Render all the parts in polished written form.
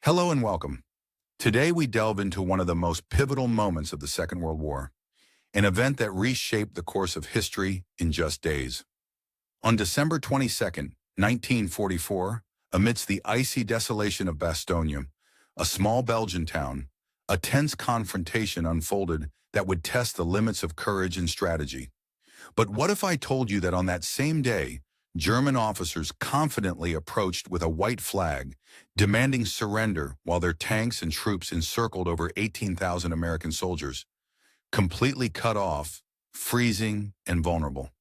Hello and welcome. Today we delve into one of the most pivotal moments of the Second World War, an event that reshaped the course of history in just days. On December 22nd, 1944, amidst the icy desolation of Bastogne, a small Belgian town, a tense confrontation unfolded that would test the limits of courage and strategy. But what if I told you that on that same day, German officers confidently approached with a white flag, demanding surrender while their tanks and troops encircled over 18,000 American soldiers, completely cut off, freezing, and vulnerable?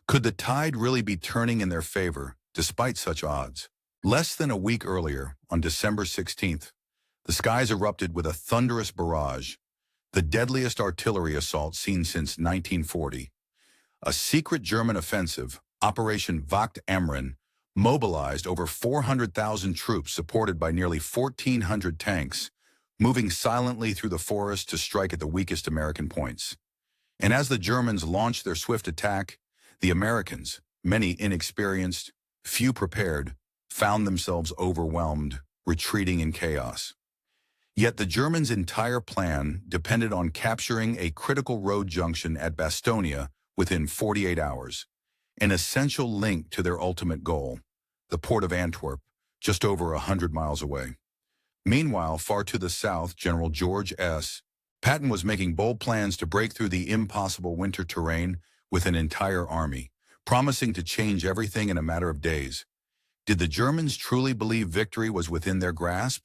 Could the tide really be turning in their favor, despite such odds? Less than a week earlier, on December 16th, the skies erupted with a thunderous barrage, the deadliest artillery assault seen since 1940. A secret German offensive, Operation Wacht am Rhein, mobilized over 400,000 troops supported by nearly 1,400 tanks, moving silently through the forest to strike at the weakest American points. And as the Germans launched their swift attack, the Americans, many inexperienced, few prepared, found themselves overwhelmed, retreating in chaos. Yet the Germans' entire plan depended on capturing a critical road junction at Bastogne within 48 hours, an essential link to their ultimate goal, the port of Antwerp, just over 100 miles away. Meanwhile, far to the south, General George S. Patton was making bold plans to break through the impossible winter terrain with an entire army, promising to change everything in a matter of days. Did the Germans truly believe victory was within their grasp,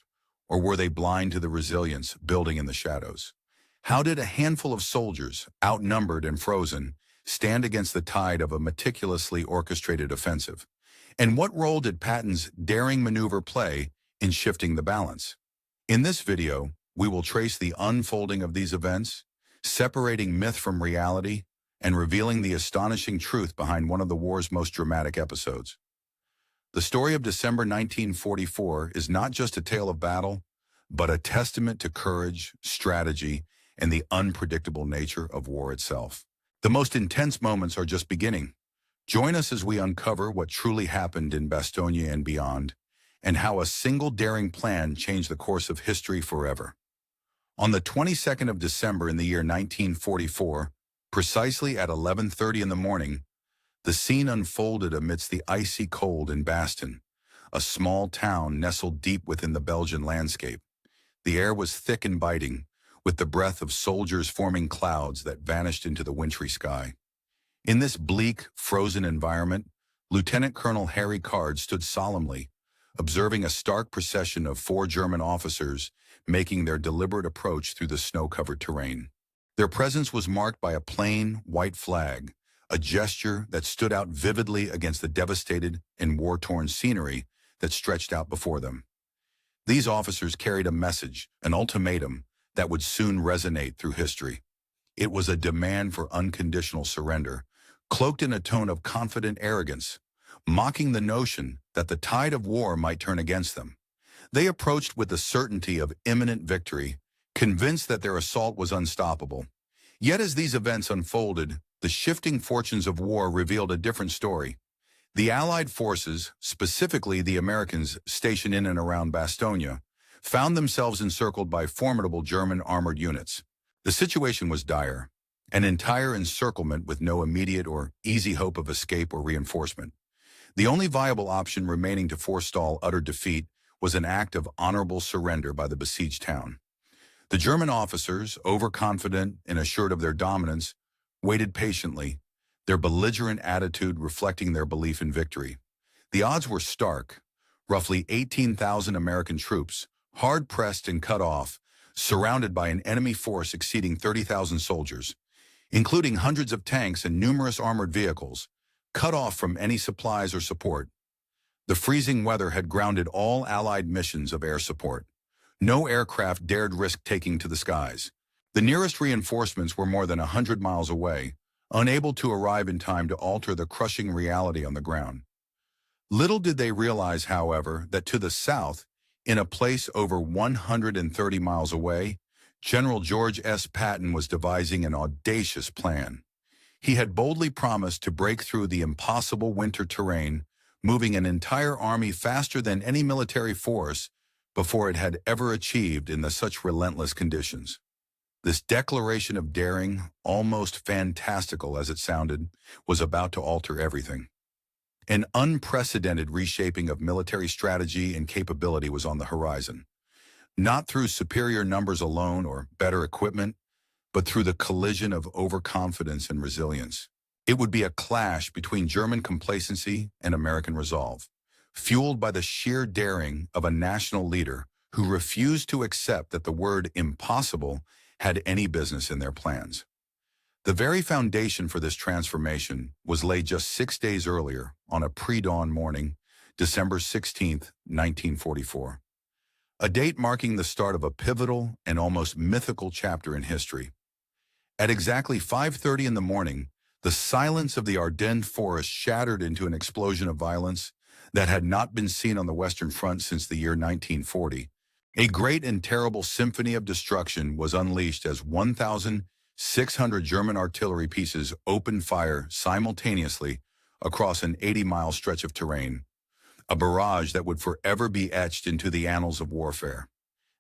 or were they blind to the resilience building in the shadows? How did a handful of soldiers, outnumbered and frozen, stand against the tide of a meticulously orchestrated offensive? And what role did Patton's daring maneuver play in shifting the balance? In this video, we will trace the unfolding of these events, separating myth from reality, and revealing the astonishing truth behind one of the war's most dramatic episodes. The story of December 1944 is not just a tale of battle, but a testament to courage, strategy, and the unpredictable nature of war itself. The most intense moments are just beginning. Join us as we uncover what truly happened in Bastogne and beyond, and how a single daring plan changed the course of history forever. On the 22nd of December in the year 1944, precisely at 11:30 in the morning, the scene unfolded amidst the icy cold in Bastogne, a small town nestled deep within the Belgian landscape. The air was thick and biting, with the breath of soldiers forming clouds that vanished into the wintry sky. In this bleak, frozen environment, Lieutenant Colonel Harry Card stood solemnly, observing a stark procession of 4 German officers making their deliberate approach through the snow-covered terrain. Their presence was marked by a plain, white flag, a gesture that stood out vividly against the devastated and war-torn scenery that stretched out before them. These officers carried a message, an ultimatum, that would soon resonate through history. It was a demand for unconditional surrender, cloaked in a tone of confident arrogance, mocking the notion that the tide of war might turn against them. They approached with the certainty of imminent victory, convinced that their assault was unstoppable. Yet as these events unfolded, the shifting fortunes of war revealed a different story. The Allied forces, specifically the Americans stationed in and around Bastogne, found themselves encircled by formidable German armored units. The situation was dire, an entire encirclement with no immediate or easy hope of escape or reinforcement. The only viable option remaining to forestall utter defeat was an act of honorable surrender by the besieged town. The German officers, overconfident and assured of their dominance, waited patiently, their belligerent attitude reflecting their belief in victory. The odds were stark. Roughly 18,000 American troops, hard-pressed and cut off, surrounded by an enemy force exceeding 30,000 soldiers, including hundreds of tanks and numerous armored vehicles, cut off from any supplies or support. The freezing weather had grounded all Allied missions of air support. No aircraft dared risk taking to the skies. The nearest reinforcements were more than 100 miles away, unable to arrive in time to alter the crushing reality on the ground. Little did they realize, however, that to the south, in a place over 130 miles away, General George S. Patton was devising an audacious plan. He had boldly promised to break through the impossible winter terrain, moving an entire army faster than any military force, before it had ever achieved in such relentless conditions. This declaration of daring, almost fantastical as it sounded, was about to alter everything. An unprecedented reshaping of military strategy and capability was on the horizon, not through superior numbers alone or better equipment, but through the collision of overconfidence and resilience. It would be a clash between German complacency and American resolve, fueled by the sheer daring of a national leader who refused to accept that the word impossible had any business in their plans. The very foundation for this transformation was laid just 6 days earlier on a pre-dawn morning, December 16, 1944. A date marking the start of a pivotal and almost mythical chapter in history. At exactly 5:30 in the morning, the silence of the Ardennes forest shattered into an explosion of violence that had not been seen on the Western Front since the year 1940. A great and terrible symphony of destruction was unleashed as 1,600 German artillery pieces opened fire simultaneously across an 80-mile stretch of terrain, a barrage that would forever be etched into the annals of warfare.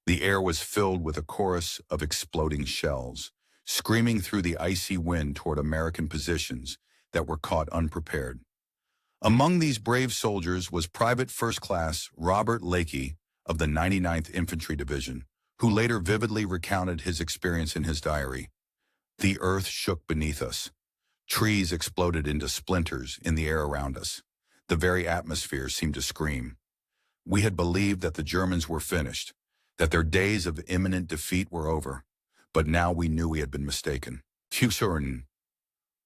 The air was filled with a chorus of exploding shells, screaming through the icy wind toward American positions that were caught unprepared. Among these brave soldiers was Private First Class Robert Leakey of the 99th Infantry Division, who later vividly recounted his experience in his diary. The earth shook beneath us. Trees exploded into splinters in the air around us. The very atmosphere seemed to scream. We had believed that the Germans were finished, that their days of imminent defeat were over, but now we knew we had been mistaken.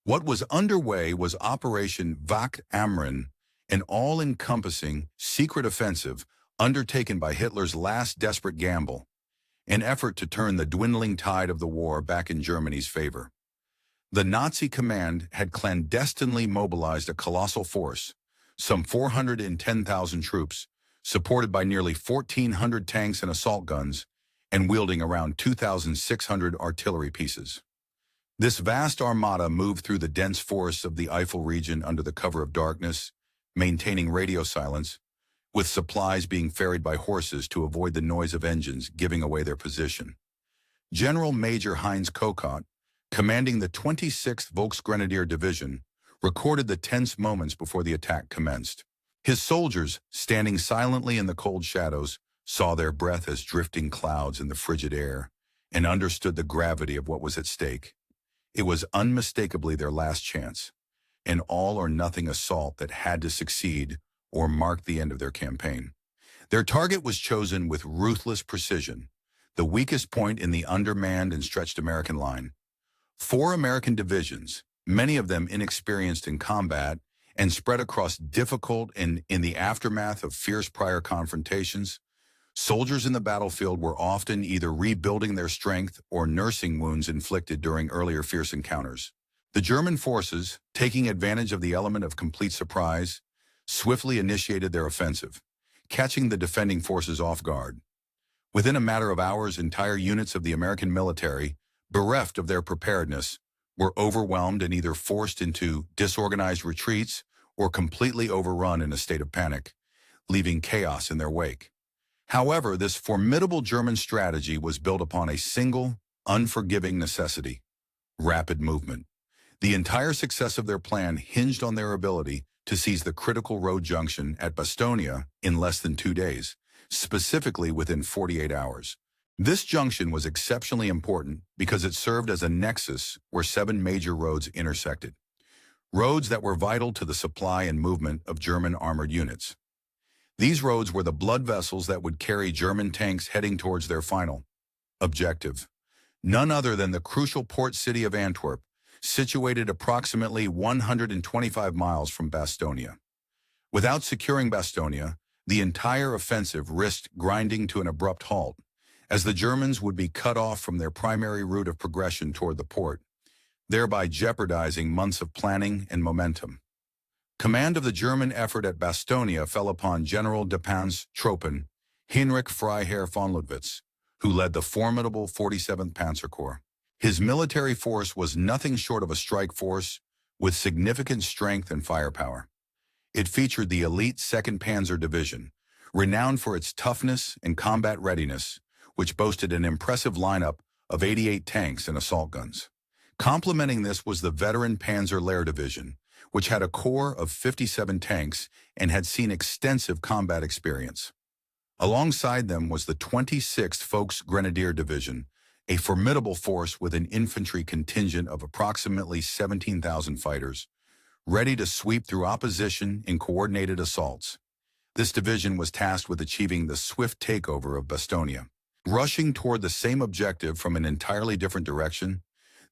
What was underway was Operation Wacht am Rhein, an all-encompassing, secret offensive undertaken by Hitler's last desperate gamble, an effort to turn the dwindling tide of the war back in Germany's favor. The Nazi command had clandestinely mobilized a colossal force, some 410,000 troops, supported by nearly 1,400 tanks and assault guns, and wielding around 2,600 artillery pieces. This vast armada moved through the dense forests of the Eifel region under the cover of darkness, maintaining radio silence, with supplies being ferried by horses to avoid the noise of engines giving away their position. General Major Heinz Kokott, commanding the 26th Volksgrenadier Division, recorded the tense moments before the attack commenced. His soldiers, standing silently in the cold shadows, saw their breath as drifting clouds in the frigid air, and understood the gravity of what was at stake. It was unmistakably their last chance, an all-or-nothing assault that had to succeed or mark the end of their campaign. Their target was chosen with ruthless precision, the weakest point in the undermanned and stretched American line. 4 American divisions, many of them inexperienced in combat and spread across difficult and in the aftermath of fierce prior confrontations, soldiers in the battlefield were often either rebuilding their strength or nursing wounds inflicted during earlier fierce encounters. The German forces, taking advantage of the element of complete surprise, swiftly initiated their offensive, catching the defending forces off guard. Within a matter of hours, entire units of the American military, bereft of their preparedness, were overwhelmed and either forced into disorganized retreats or completely overrun in a state of panic, leaving chaos in their wake. However, this formidable German strategy was built upon a single, unforgiving necessity: rapid movement. The entire success of their plan hinged on their ability to seize the critical road junction at Bastogne in less than 2 days, specifically within 48 hours. This junction was exceptionally important because it served as a nexus where 7 major roads intersected, roads that were vital to the supply and movement of German armored units. These roads were the blood vessels that would carry German tanks heading towards their final objective, none other than the crucial port city of Antwerp, situated approximately 125 miles from Bastogne. Without securing Bastogne, the entire offensive risked grinding to an abrupt halt, as the Germans would be cut off from their primary route of progression toward the port, thereby jeopardizing months of planning and momentum. Command of the German effort at Bastogne fell upon General de Pan's Truppen, Heinrich Freiherr von Ludwitz, who led the formidable 47th Panzer Corps. His military force was nothing short of a strike force with significant strength and firepower. It featured the elite 2nd Panzer Division, renowned for its toughness and combat readiness, which boasted an impressive lineup of 88 tanks and assault guns. Complementing this was the veteran Panzer Lehr Division, which had a corps of 57 tanks and had seen extensive combat experience. Alongside them was the 26th Volksgrenadier Division, a formidable force with an infantry contingent of approximately 17,000 fighters, ready to sweep through opposition in coordinated assaults. This division was tasked with achieving the swift takeover of Bastogne. Rushing toward the same objective from an entirely different direction,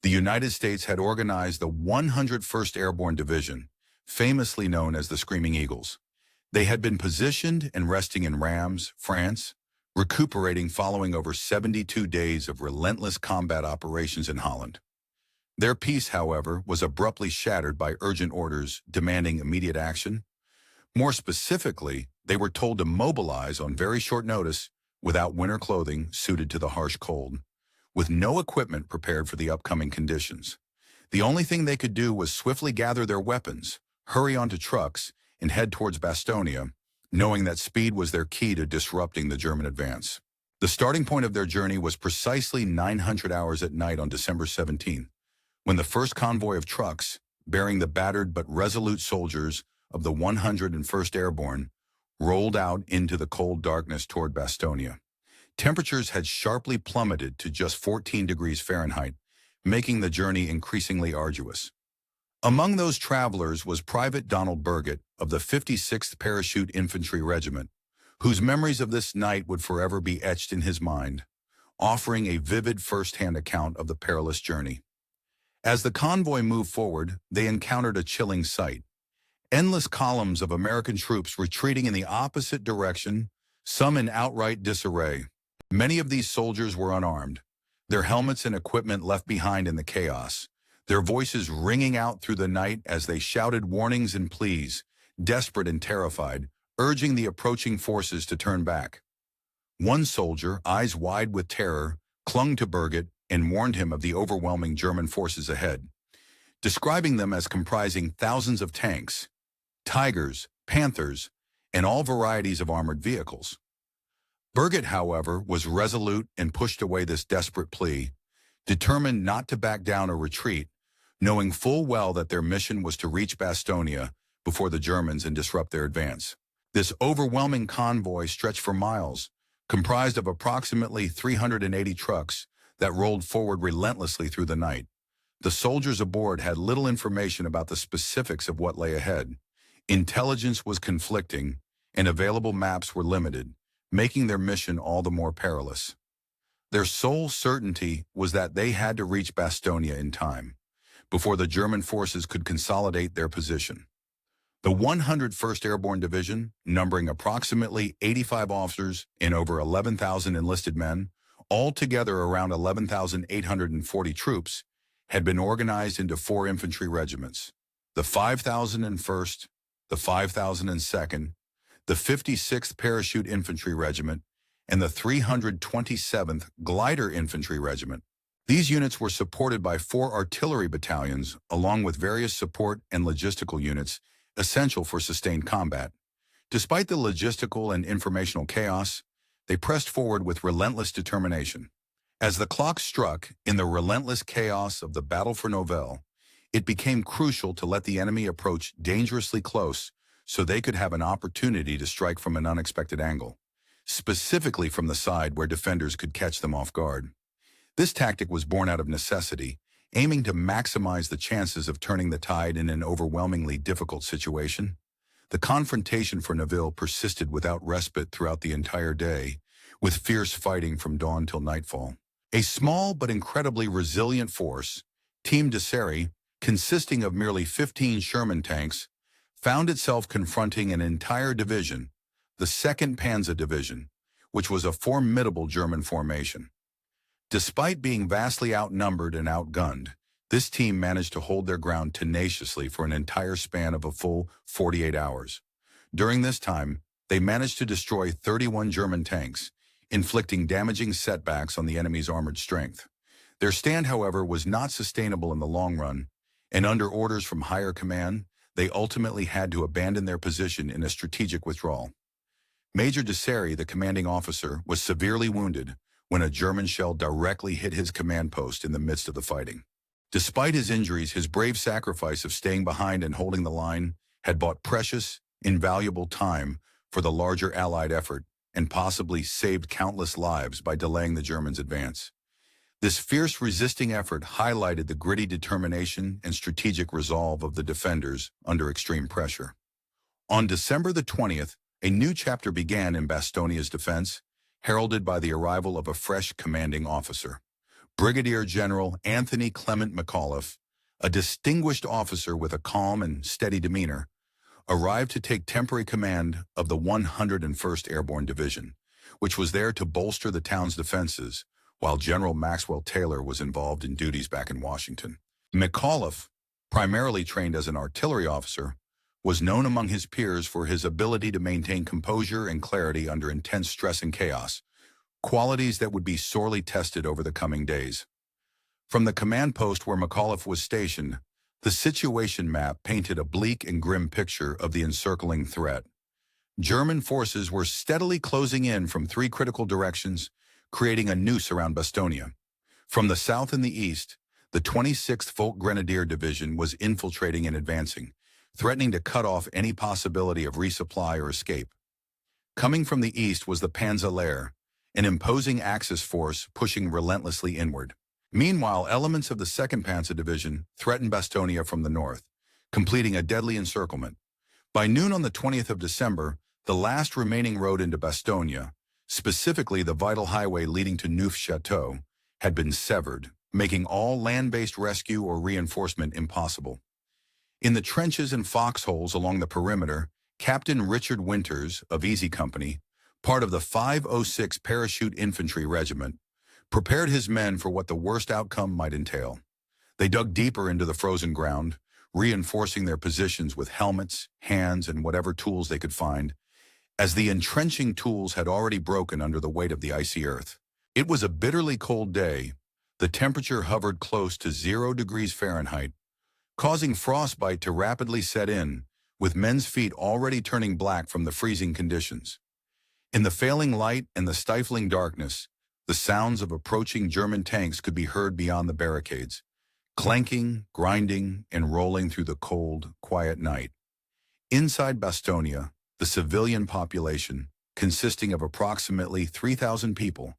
the United States had organized the 101st Airborne Division, famously known as the Screaming Eagles. They had been positioned and resting in Reims, France, recuperating following over 72 days of relentless combat operations in Holland. Their peace, however, was abruptly shattered by urgent orders demanding immediate action. More specifically, they were told to mobilize on very short notice without winter clothing suited to the harsh cold, with no equipment prepared for the upcoming conditions. The only thing they could do was swiftly gather their weapons, hurry onto trucks, and head towards Bastogne, knowing that speed was their key to disrupting the German advance. The starting point of their journey was precisely 900 hours at night on December 17, when the first convoy of trucks, bearing the battered but resolute soldiers of the 101st Airborne, rolled out into the cold darkness toward Bastogne. Temperatures had sharply plummeted to just 14 degrees Fahrenheit, making the journey increasingly arduous. Among those travelers was Private Donald Burgett of the 56th Parachute Infantry Regiment, whose memories of this night would forever be etched in his mind, offering a vivid first-hand account of the perilous journey. As the convoy moved forward, they encountered a chilling sight. Endless columns of American troops retreating in the opposite direction, some in outright disarray. Many of these soldiers were unarmed, their helmets and equipment left behind in the chaos, their voices ringing out through the night as they shouted warnings and pleas, desperate and terrified, urging the approaching forces to turn back. One soldier, eyes wide with terror, clung to Burgett and warned him of the overwhelming German forces ahead, describing them as comprising thousands of tanks, Tigers, Panthers, and all varieties of armored vehicles. Burgett, however, was resolute and pushed away this desperate plea, determined not to back down or retreat, knowing full well that their mission was to reach Bastogne before the Germans and disrupt their advance. This overwhelming convoy stretched for miles, comprised of approximately 380 trucks that rolled forward relentlessly through the night. The soldiers aboard had little information about the specifics of what lay ahead. Intelligence was conflicting, and available maps were limited, making their mission all the more perilous. Their sole certainty was that they had to reach Bastogne in time, before the German forces could consolidate their position. The 101st Airborne Division, numbering approximately 85 officers and over 11,000 enlisted men, altogether around 11,840 troops, had been organized into 4 infantry regiments: the 5,001st, the 5,002nd, the 56th Parachute Infantry Regiment, and the 327th Glider Infantry Regiment. These units were supported by 4 artillery battalions, along with various support and logistical units essential for sustained combat. Despite the logistical and informational chaos, they pressed forward with relentless determination. As the clock struck in the relentless chaos of the Battle for Novelle, it became crucial to let the enemy approach dangerously close so they could have an opportunity to strike from an unexpected angle, specifically from the side where defenders could catch them off guard. This tactic was born out of necessity, aiming to maximize the chances of turning the tide in an overwhelmingly difficult situation. The confrontation for Novelle persisted without respite throughout the entire day, with fierce fighting from dawn till nightfall. A small but incredibly resilient force, Team de Serre, consisting of merely 15 Sherman tanks, found itself confronting an entire division, the 2nd Panzer Division, which was a formidable German formation. Despite being vastly outnumbered and outgunned, this team managed to hold their ground tenaciously for an entire span of a full 48 hours. During this time, they managed to destroy 31 German tanks, inflicting damaging setbacks on the enemy's armored strength. Their stand, however, was not sustainable in the long run, and under orders from higher command, they ultimately had to abandon their position in a strategic withdrawal. Major Deseri, the commanding officer, was severely wounded when a German shell directly hit his command post in the midst of the fighting. Despite his injuries, his brave sacrifice of staying behind and holding the line had bought precious, invaluable time for the larger Allied effort and possibly saved countless lives by delaying the Germans' advance. This fierce resisting effort highlighted the gritty determination and strategic resolve of the defenders under extreme pressure. On December the 20th, a new chapter began in Bastogne's defense, heralded by the arrival of a fresh commanding officer. Brigadier General Anthony Clement McAuliffe, a distinguished officer with a calm and steady demeanor, arrived to take temporary command of the 101st Airborne Division, which was there to bolster the town's defenses, while General Maxwell Taylor was involved in duties back in Washington. McAuliffe, primarily trained as an artillery officer, was known among his peers for his ability to maintain composure and clarity under intense stress and chaos, qualities that would be sorely tested over the coming days. From the command post where McAuliffe was stationed, the situation map painted a bleak and grim picture of the encircling threat. German forces were steadily closing in from three critical directions, creating a noose around Bastogne. From the south and the east, the 26th Folk Grenadier Division was infiltrating and advancing, threatening to cut off any possibility of resupply or escape. Coming from the east was the Panzer, an imposing Axis force pushing relentlessly inward. Meanwhile, elements of the 2nd Panzer Division threatened Bastogne from the north, completing a deadly encirclement. By noon on the 20th of December, the last remaining road into Bastogne, specifically the vital highway leading to Neuf-Château, had been severed, making all land-based rescue or reinforcement impossible. In the trenches and foxholes along the perimeter, Captain Richard Winters of Easy Company, part of the 506 Parachute Infantry Regiment, prepared his men for what the worst outcome might entail. They dug deeper into the frozen ground, reinforcing their positions with helmets, hands, and whatever tools they could find, as the entrenching tools had already broken under the weight of the icy earth. It was a bitterly cold day. The temperature hovered close to 0 degrees Fahrenheit, causing frostbite to rapidly set in, with men's feet already turning black from the freezing conditions. In the failing light and the stifling darkness, the sounds of approaching German tanks could be heard beyond the barricades, clanking, grinding, and rolling through the cold, quiet night. Inside Bastogne, the civilian population, consisting of approximately 3,000 people,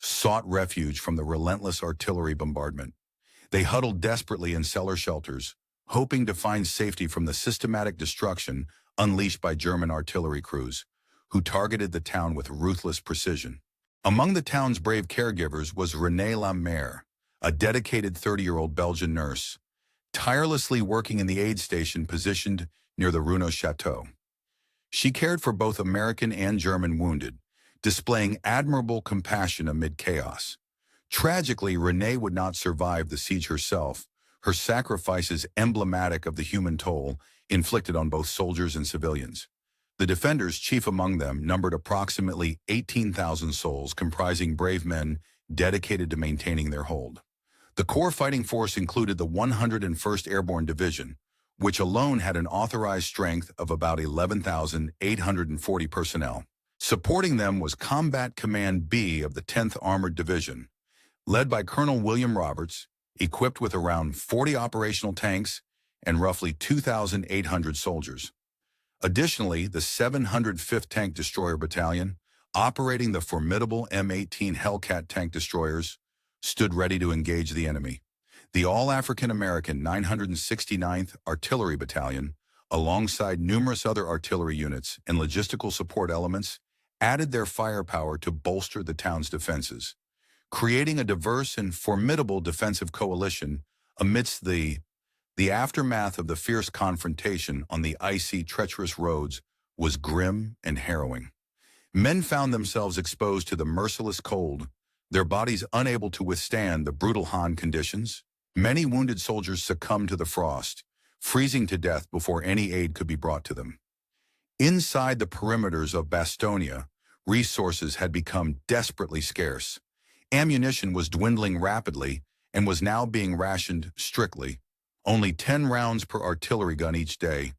sought refuge from the relentless artillery bombardment. They huddled desperately in cellar shelters, hoping to find safety from the systematic destruction unleashed by German artillery crews, who targeted the town with ruthless precision. Among the town's brave caregivers was Renée Lamère, a dedicated 30-year-old Belgian nurse, tirelessly working in the aid station positioned near the Runo Chateau. She cared for both American and German wounded, displaying admirable compassion amid chaos. Tragically, Renée would not survive the siege herself, her sacrifices emblematic of the human toll inflicted on both soldiers and civilians. The defenders, chief among them, numbered approximately 18,000 souls, comprising brave men dedicated to maintaining their hold. The core fighting force included the 101st Airborne Division, which alone had an authorized strength of about 11,840 personnel. Supporting them was Combat Command B of the 10th Armored Division, led by Colonel William Roberts, equipped with around 40 operational tanks and roughly 2,800 soldiers. Additionally, the 705th Tank Destroyer Battalion, operating the formidable M18 Hellcat tank destroyers, stood ready to engage the enemy. The all-African-American 969th Artillery Battalion, alongside numerous other artillery units and logistical support elements, added their firepower to bolster the town's defenses, creating a diverse and formidable defensive coalition amidst the aftermath of the fierce confrontation on the icy, treacherous roads was grim and harrowing. Men found themselves exposed to the merciless cold, their bodies unable to withstand the brutal Han conditions. Many wounded soldiers succumbed to the frost, freezing to death before any aid could be brought to them. Inside the perimeters of Bastogne, resources had become desperately scarce. Ammunition was dwindling rapidly and was now being rationed strictly. Only 10 rounds per artillery gun each day,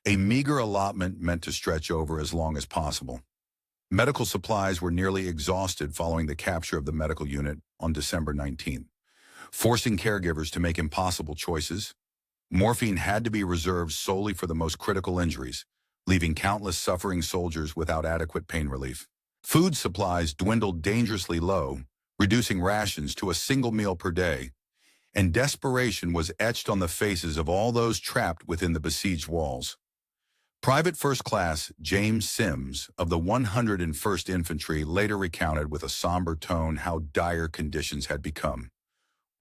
a meager allotment meant to stretch over as long as possible. Medical supplies were nearly exhausted following the capture of the medical unit on December 19th, forcing caregivers to make impossible choices. Morphine had to be reserved solely for the most critical injuries, leaving countless suffering soldiers without adequate pain relief. Food supplies dwindled dangerously low, reducing rations to a single meal per day, and desperation was etched on the faces of all those trapped within the besieged walls. Private First Class James Sims of the 101st Infantry later recounted with a somber tone how dire conditions had become.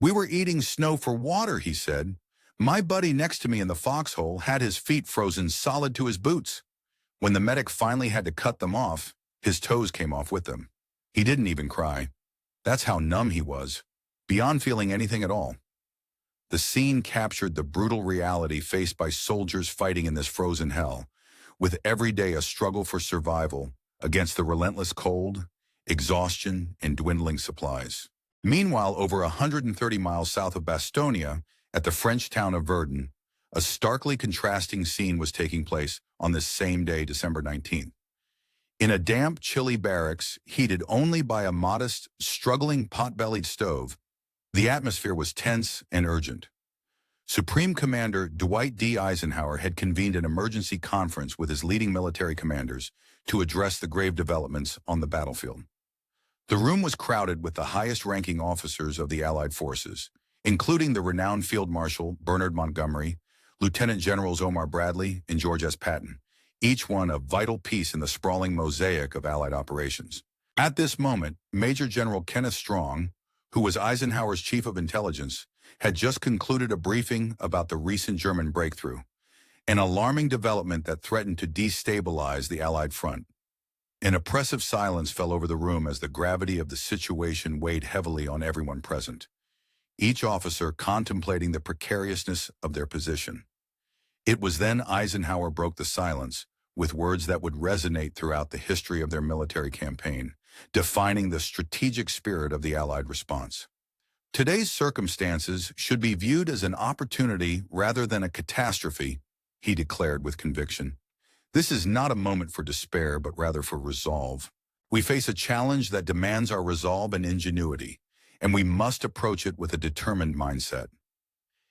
"We were eating snow for water," he said. "My buddy next to me in the foxhole had his feet frozen solid to his boots. When the medic finally had to cut them off, his toes came off with them. He didn't even cry. That's how numb he was, beyond feeling anything at all." The scene captured the brutal reality faced by soldiers fighting in this frozen hell, with every day a struggle for survival against the relentless cold, exhaustion, and dwindling supplies. Meanwhile, over 130 miles south of Bastogne, at the French town of Verdun, a starkly contrasting scene was taking place on this same day, December 19th. In a damp, chilly barracks, heated only by a modest, struggling pot-bellied stove, the atmosphere was tense and urgent. Supreme Commander Dwight D. Eisenhower had convened an emergency conference with his leading military commanders to address the grave developments on the battlefield. The room was crowded with the highest-ranking officers of the Allied forces, including the renowned Field Marshal Bernard Montgomery, Lieutenant Generals Omar Bradley and George S. Patton, each one a vital piece in the sprawling mosaic of Allied operations. At this moment, Major General Kenneth Strong, who was Eisenhower's chief of intelligence, had just concluded a briefing about the recent German breakthrough, an alarming development that threatened to destabilize the Allied front. An oppressive silence fell over the room as the gravity of the situation weighed heavily on everyone present, each officer contemplating the precariousness of their position. It was then Eisenhower broke the silence with words that would resonate throughout the history of their military campaign, defining the strategic spirit of the Allied response. "Today's circumstances should be viewed as an opportunity rather than a catastrophe," he declared with conviction. "This is not a moment for despair, but rather for resolve. We face a challenge that demands our resolve and ingenuity, and we must approach it with a determined mindset."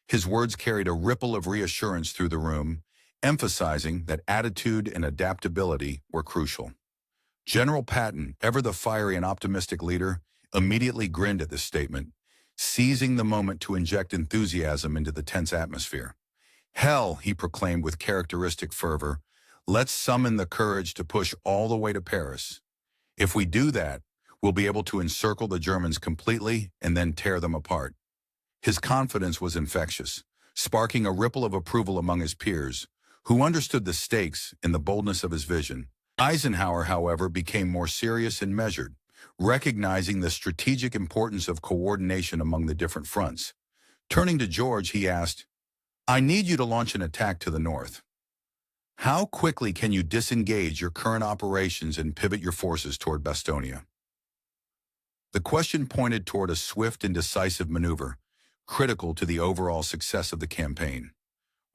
His words carried a ripple of reassurance through the room, emphasizing that attitude and adaptability were crucial. General Patton, ever the fiery and optimistic leader, immediately grinned at this statement, seizing the moment to inject enthusiasm into the tense atmosphere. "Hell," he proclaimed with characteristic fervor, "let's summon the courage to push all the way to Paris. If we do that, we'll be able to encircle the Germans completely and then tear them apart." His confidence was infectious, sparking a ripple of approval among his peers, who understood the stakes and the boldness of his vision. Eisenhower, however, became more serious and measured, recognizing the strategic importance of coordination among the different fronts. Turning to George, he asked, "I need you to launch an attack to the north. How quickly can you disengage your current operations and pivot your forces toward Bastogne?" The question pointed toward a swift and decisive maneuver, critical to the overall success of the campaign.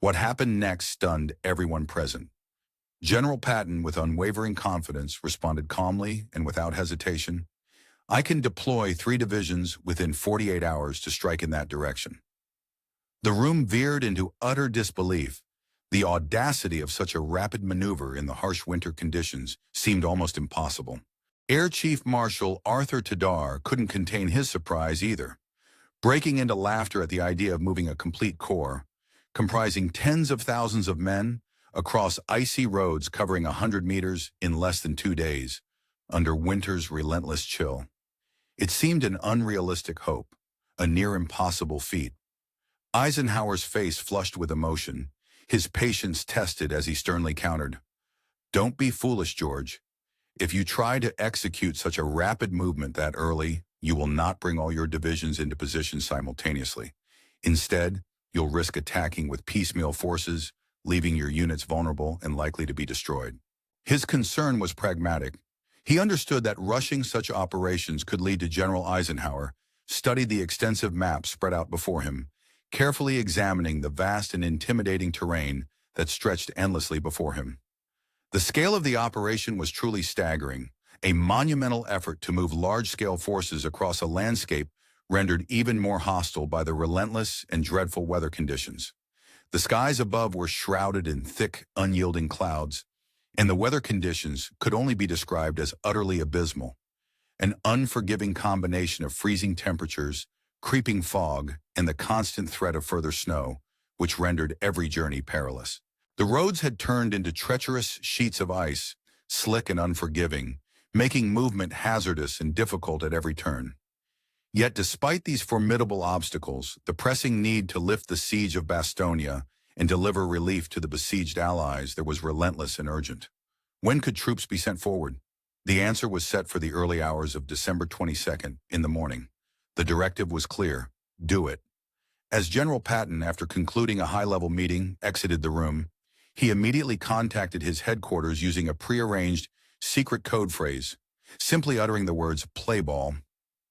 What happened next stunned everyone present. General Patton, with unwavering confidence, responded calmly and without hesitation, "I can deploy 3 divisions within 48 hours to strike in that direction." The room veered into utter disbelief. The audacity of such a rapid maneuver in the harsh winter conditions seemed almost impossible. Air Chief Marshal Arthur Tadar couldn't contain his surprise either, breaking into laughter at the idea of moving a complete corps, comprising tens of thousands of men, across icy roads covering 100 meters in less than 2 days, under winter's relentless chill. It seemed an unrealistic hope, a near impossible feat. Eisenhower's face flushed with emotion, his patience tested as he sternly countered, "Don't be foolish, George. If you try to execute such a rapid movement that early, you will not bring all your divisions into position simultaneously. Instead, you'll risk attacking with piecemeal forces, leaving your units vulnerable and likely to be destroyed." His concern was pragmatic. He understood that rushing such operations could lead to General Eisenhower study the extensive map spread out before him, carefully examining the vast and intimidating terrain that stretched endlessly before him. The scale of the operation was truly staggering, a monumental effort to move large-scale forces across a landscape rendered even more hostile by the relentless and dreadful weather conditions. The skies above were shrouded in thick, unyielding clouds, and the weather conditions could only be described as utterly abysmal, an unforgiving combination of freezing temperatures, creeping fog, and the constant threat of further snow, which rendered every journey perilous. The roads had turned into treacherous sheets of ice, slick and unforgiving, making movement hazardous and difficult at every turn. Yet despite these formidable obstacles, the pressing need to lift the siege of Bastogne and deliver relief to the besieged allies there was relentless and urgent. When could troops be sent forward? The answer was set for the early hours of December 22nd in the morning. The directive was clear: do it. As General Patton, after concluding a high-level meeting, exited the room, he immediately contacted his headquarters using a prearranged, secret code phrase, simply uttering the words "play ball."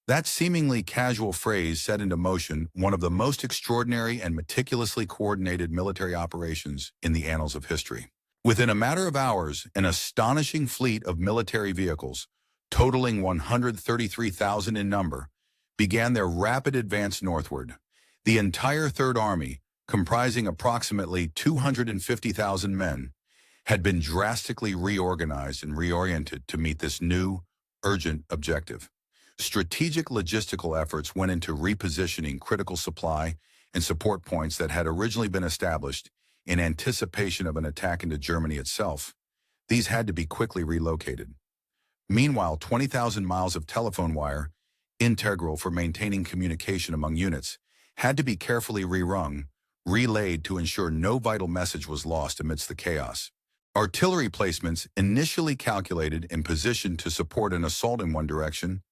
That seemingly casual phrase set into motion one of the most extraordinary and meticulously coordinated military operations in the annals of history. Within a matter of hours, an astonishing fleet of military vehicles, totaling 133,000 in number, began their rapid advance northward. The entire Third Army, comprising approximately 250,000 men, had been drastically reorganized and reoriented to meet this new, urgent objective. Strategic logistical efforts went into repositioning critical supply and support points that had originally been established in anticipation of an attack into Germany itself. These had to be quickly relocated. Meanwhile, 20,000 miles of telephone wire, integral for maintaining communication among units, had to be carefully rerung, relayed to ensure no vital message was lost amidst the chaos. Artillery placements, initially calculated and positioned to support an assault in one direction,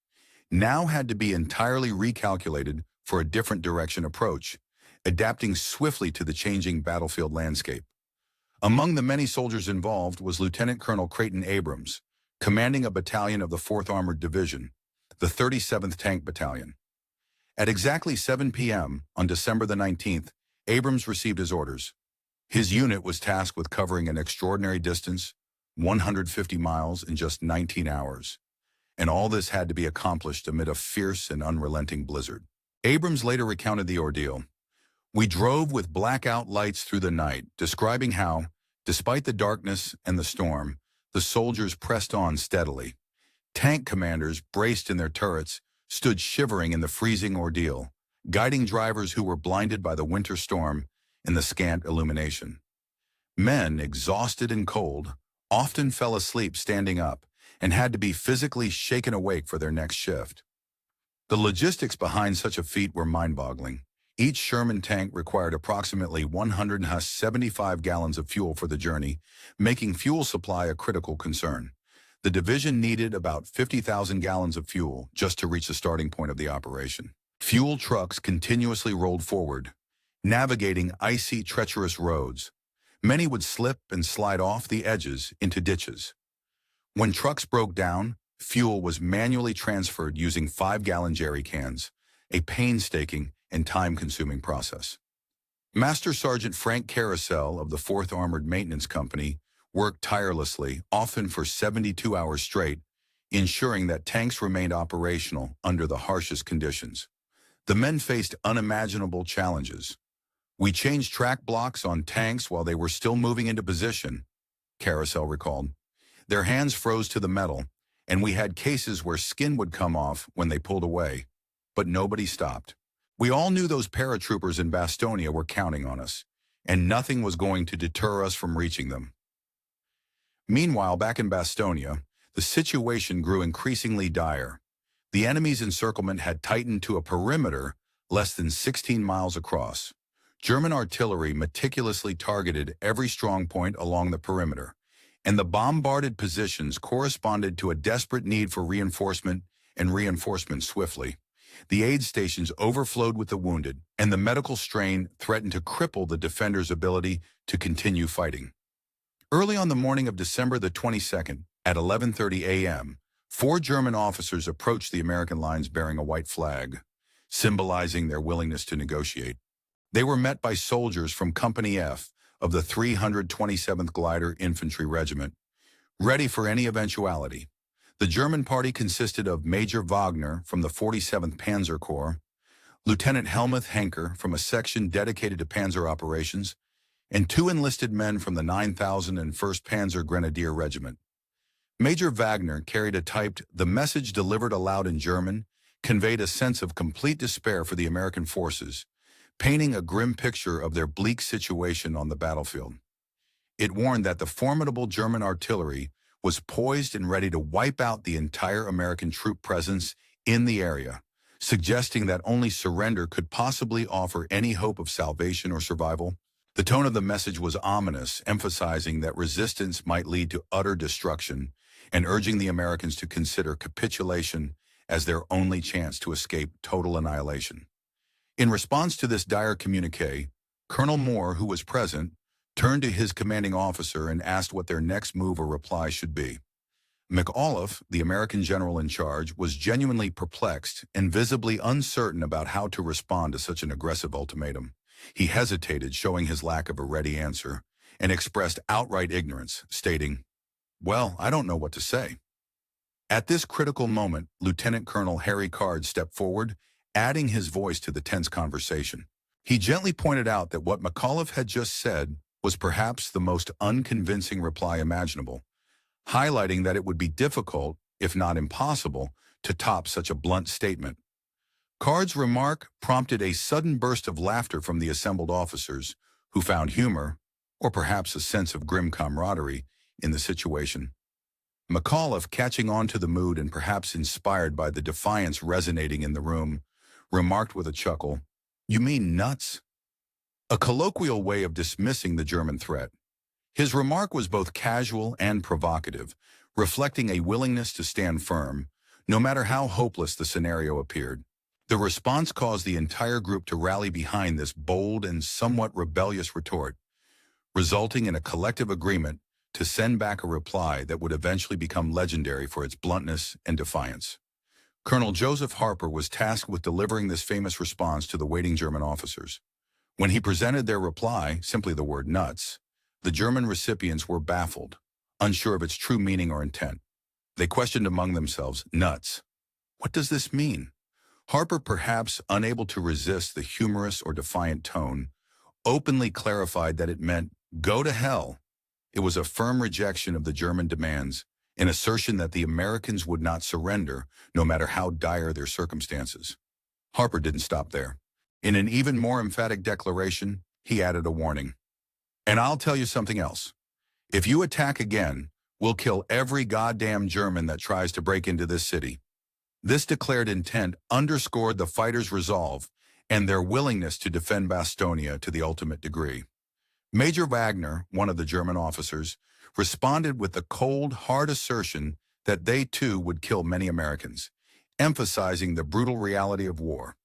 now had to be entirely recalculated for a different direction approach, adapting swiftly to the changing battlefield landscape. Among the many soldiers involved was Lieutenant Colonel Creighton Abrams, commanding a battalion of the 4th Armored Division, the 37th Tank Battalion. At exactly 7 p.m. on December the 19th, Abrams received his orders. His unit was tasked with covering an extraordinary distance, 150 miles in just 19 hours. And all this had to be accomplished amid a fierce and unrelenting blizzard. Abrams later recounted the ordeal. "We drove with blackout lights through the night, describing how, despite the darkness and the storm, the soldiers pressed on steadily. Tank commanders, braced in their turrets, stood shivering in the freezing ordeal, guiding drivers who were blinded by the winter storm and the scant illumination. Men, exhausted and cold, often fell asleep standing up and had to be physically shaken awake for their next shift. The logistics behind such a feat were mind-boggling. Each Sherman tank required approximately 175 gallons of fuel for the journey, making fuel supply a critical concern. The division needed about 50,000 gallons of fuel just to reach the starting point of the operation. Fuel trucks continuously rolled forward, navigating icy, treacherous roads. Many would slip and slide off the edges into ditches. When trucks broke down, fuel was manually transferred using 5-gallon jerry cans, a painstaking and time-consuming process. Master Sergeant Frank Carousel of the 4th Armored Maintenance Company worked tirelessly, often for 72 hours straight, ensuring that tanks remained operational under the harshest conditions. The men faced unimaginable challenges. "We changed track blocks on tanks while they were still moving into position," Carousel recalled. "Their hands froze to the metal, and we had cases where skin would come off when they pulled away. But nobody stopped. We all knew those paratroopers in Bastogne were counting on us, and nothing was going to deter us from reaching them." Meanwhile, back in Bastogne, the situation grew increasingly dire. The enemy's encirclement had tightened to a perimeter less than 16 miles across. German artillery meticulously targeted every strong point along the perimeter, and the bombarded positions corresponded to a desperate need for reinforcement and reinforcement swiftly. The aid stations overflowed with the wounded, and the medical strain threatened to cripple the defenders' ability to continue fighting. Early on the morning of December the 22nd, at 11:30 a.m., 4 German officers approached the American lines bearing a white flag, symbolizing their willingness to negotiate. They were met by soldiers from Company F of the 327th Glider Infantry Regiment, ready for any eventuality. The German party consisted of Major Wagner from the 47th Panzer Corps, Lieutenant Helmuth Henker from a section dedicated to panzer operations, and 2 enlisted men from the 9001st Panzer Grenadier Regiment. Major Wagner carried a typed "The message delivered aloud in German" conveyed a sense of complete despair for the American forces, painting a grim picture of their bleak situation on the battlefield. It warned that the formidable German artillery was poised and ready to wipe out the entire American troop presence in the area, suggesting that only surrender could possibly offer any hope of salvation or survival. The tone of the message was ominous, emphasizing that resistance might lead to utter destruction and urging the Americans to consider capitulation as their only chance to escape total annihilation. In response to this dire communique, Colonel Moore, who was present, turned to his commanding officer and asked what their next move or reply should be. McAuliffe, the American general in charge, was genuinely perplexed and visibly uncertain about how to respond to such an aggressive ultimatum. He hesitated, showing his lack of a ready answer, and expressed outright ignorance, stating, "Well, I don't know what to say." At this critical moment, Lieutenant Colonel Harry Card stepped forward, adding his voice to the tense conversation. He gently pointed out that what McAuliffe had just said was perhaps the most unconvincing reply imaginable, highlighting that it would be difficult, if not impossible, to top such a blunt statement. Card's remark prompted a sudden burst of laughter from the assembled officers, who found humor, or perhaps a sense of grim camaraderie, in the situation. McAuliffe, catching on to the mood and perhaps inspired by the defiance resonating in the room, remarked with a chuckle, "You mean nuts?" A colloquial way of dismissing the German threat. His remark was both casual and provocative, reflecting a willingness to stand firm, no matter how hopeless the scenario appeared. The response caused the entire group to rally behind this bold and somewhat rebellious retort, resulting in a collective agreement to send back a reply that would eventually become legendary for its bluntness and defiance. Colonel Joseph Harper was tasked with delivering this famous response to the waiting German officers. When he presented their reply, simply the word "nuts," the German recipients were baffled, unsure of its true meaning or intent. They questioned among themselves, "Nuts? What does this mean?" Harper, perhaps unable to resist the humorous or defiant tone, openly clarified that it meant, "Go to hell." It was a firm rejection of the German demands, an assertion that the Americans would not surrender, no matter how dire their circumstances. Harper didn't stop there. In an even more emphatic declaration, he added a warning. "And I'll tell you something else. If you attack again, we'll kill every goddamn German that tries to break into this city." This declared intent underscored the fighters' resolve and their willingness to defend Bastogne to the ultimate degree. Major Wagner, one of the German officers, responded with the cold, hard assertion that they too would kill many Americans, emphasizing the brutal reality of war,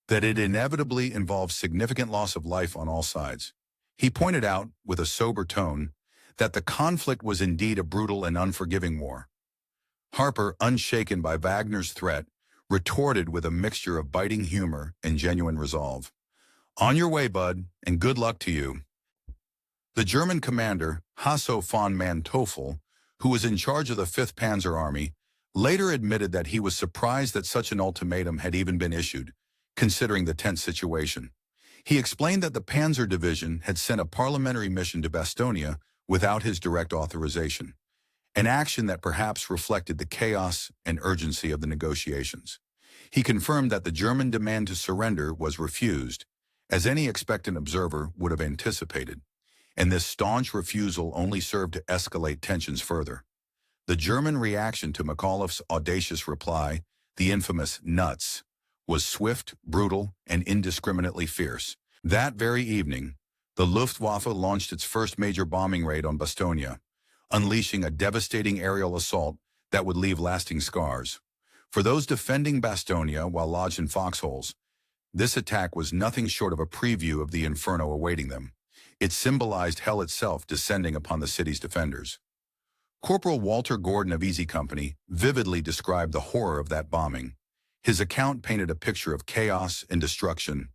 that it inevitably involves significant loss of life on all sides. He pointed out, with a sober tone, that the conflict was indeed a brutal and unforgiving war. Harper, unshaken by Wagner's threat, retorted with a mixture of biting humor and genuine resolve. "On your way, bud, and good luck to you." The German commander, Hasso von Manteuffel, who was in charge of the 5th Panzer Army, later admitted that he was surprised that such an ultimatum had even been issued, considering the tense situation. He explained that the Panzer Division had sent a parliamentary mission to Bastogne without his direct authorization, an action that perhaps reflected the chaos and urgency of the negotiations. He confirmed that the German demand to surrender was refused, as any expectant observer would have anticipated, and this staunch refusal only served to escalate tensions further. The German reaction to McAuliffe's audacious reply, the infamous "nuts," was swift, brutal, and indiscriminately fierce. That very evening, the Luftwaffe launched its first major bombing raid on Bastogne, unleashing a devastating aerial assault that would leave lasting scars. For those defending Bastogne while lodged in foxholes, this attack was nothing short of a preview of the inferno awaiting them. It symbolized hell itself descending upon the city's defenders. Corporal Walter Gordon of Easy Company vividly described the horror of that bombing. His account painted a picture of chaos and destruction.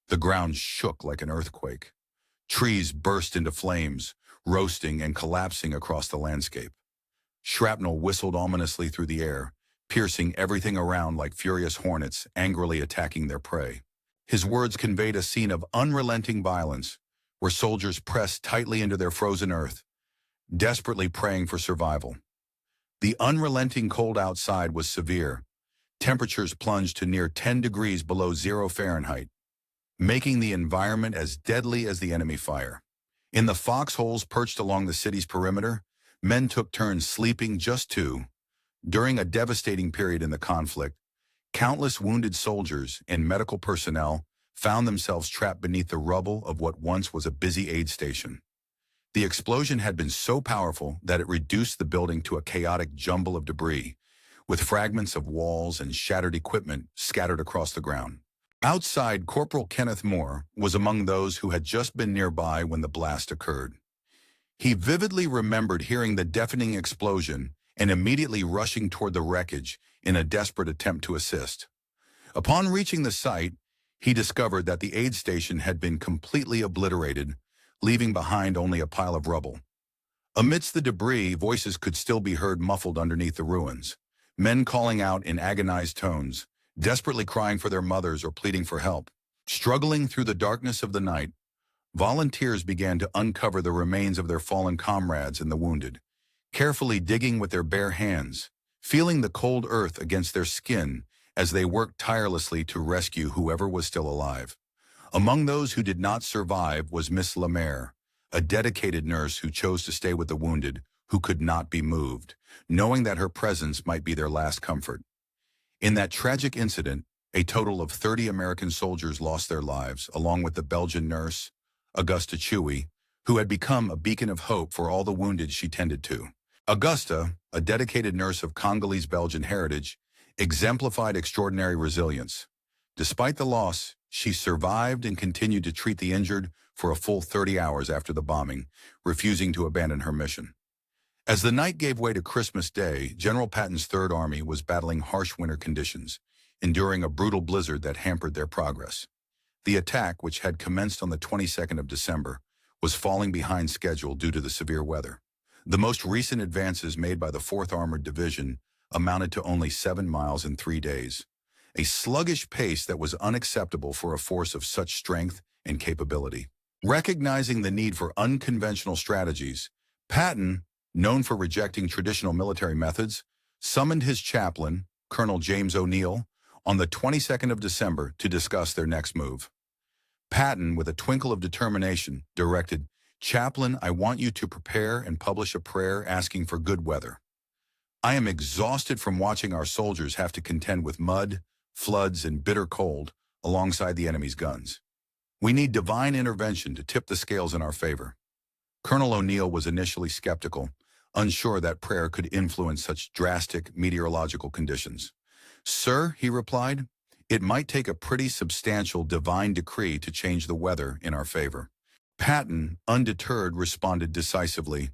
The ground shook like an earthquake. Trees burst into flames, roasting and collapsing across the landscape. Shrapnel whistled ominously through the air, piercing everything around like furious hornets angrily attacking their prey. His words conveyed a scene of unrelenting violence, where soldiers pressed tightly into their frozen earth, desperately praying for survival. The unrelenting cold outside was severe. Temperatures plunged to near 10 degrees below 0 Fahrenheit, making the environment as deadly as the enemy fire. In the foxholes perched along the city's perimeter, men took turns sleeping just two. During a devastating period in the conflict, countless wounded soldiers and medical personnel found themselves trapped beneath the rubble of what once was a busy aid station. The explosion had been so powerful that it reduced the building to a chaotic jumble of debris, with fragments of walls and shattered equipment scattered across the ground. Outside, Corporal Kenneth Moore was among those who had just been nearby when the blast occurred. He vividly remembered hearing the deafening explosion and immediately rushing toward the wreckage in a desperate attempt to assist. Upon reaching the site, he discovered that the aid station had been completely obliterated, leaving behind only a pile of rubble. Amidst the debris, voices could still be heard muffled underneath the ruins, men calling out in agonized tones, desperately crying for their mothers or pleading for help. Struggling through the darkness of the night, volunteers began to uncover the remains of their fallen comrades and the wounded, carefully digging with their bare hands, feeling the cold earth against their skin as they worked tirelessly to rescue whoever was still alive. Among those who did not survive was Miss Lemaire, a dedicated nurse who chose to stay with the wounded who could not be moved, knowing that her presence might be their last comfort. In that tragic incident, a total of 30 American soldiers lost their lives, along with the Belgian nurse, Augusta Chewy, who had become a beacon of hope for all the wounded she tended to. Augusta, a dedicated nurse of Congolese-Belgian heritage, exemplified extraordinary resilience. Despite the loss, she survived and continued to treat the injured for a full 30 hours after the bombing, refusing to abandon her mission. As the night gave way to Christmas Day, General Patton's Third Army was battling harsh winter conditions, enduring a brutal blizzard that hampered their progress. The attack, which had commenced on the 22nd of December, was falling behind schedule due to the severe weather. The most recent advances made by the 4th Armored Division amounted to only 7 miles in 3 days, a sluggish pace that was unacceptable for a force of such strength and capability. Recognizing the need for unconventional strategies, Patton, known for rejecting traditional military methods, summoned his chaplain, Colonel James O'Neill, on the 22nd of December to discuss their next move. Patton, with a twinkle of determination, directed, "Chaplain, I want you to prepare and publish a prayer asking for good weather. I am exhausted from watching our soldiers have to contend with mud, floods, and bitter cold alongside the enemy's guns. We need divine intervention to tip the scales in our favor." Colonel O'Neill was initially skeptical, unsure that prayer could influence such drastic meteorological conditions. "Sir," he replied, "it might take a pretty substantial divine decree to change the weather in our favor." Patton, undeterred, responded decisively,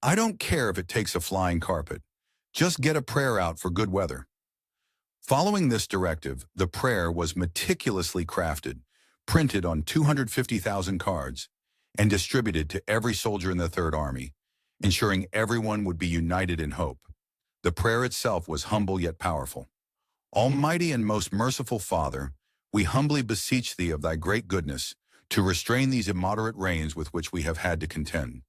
"I don't care if it takes a flying carpet. Just get a prayer out for good weather." Following this directive, the prayer was meticulously crafted, printed on 250,000 cards, and distributed to every soldier in the Third Army, ensuring everyone would be united in hope. The prayer itself was humble yet powerful. "Almighty and most merciful Father, we humbly beseech thee of thy great goodness to restrain these immoderate rains with which we have had to contend.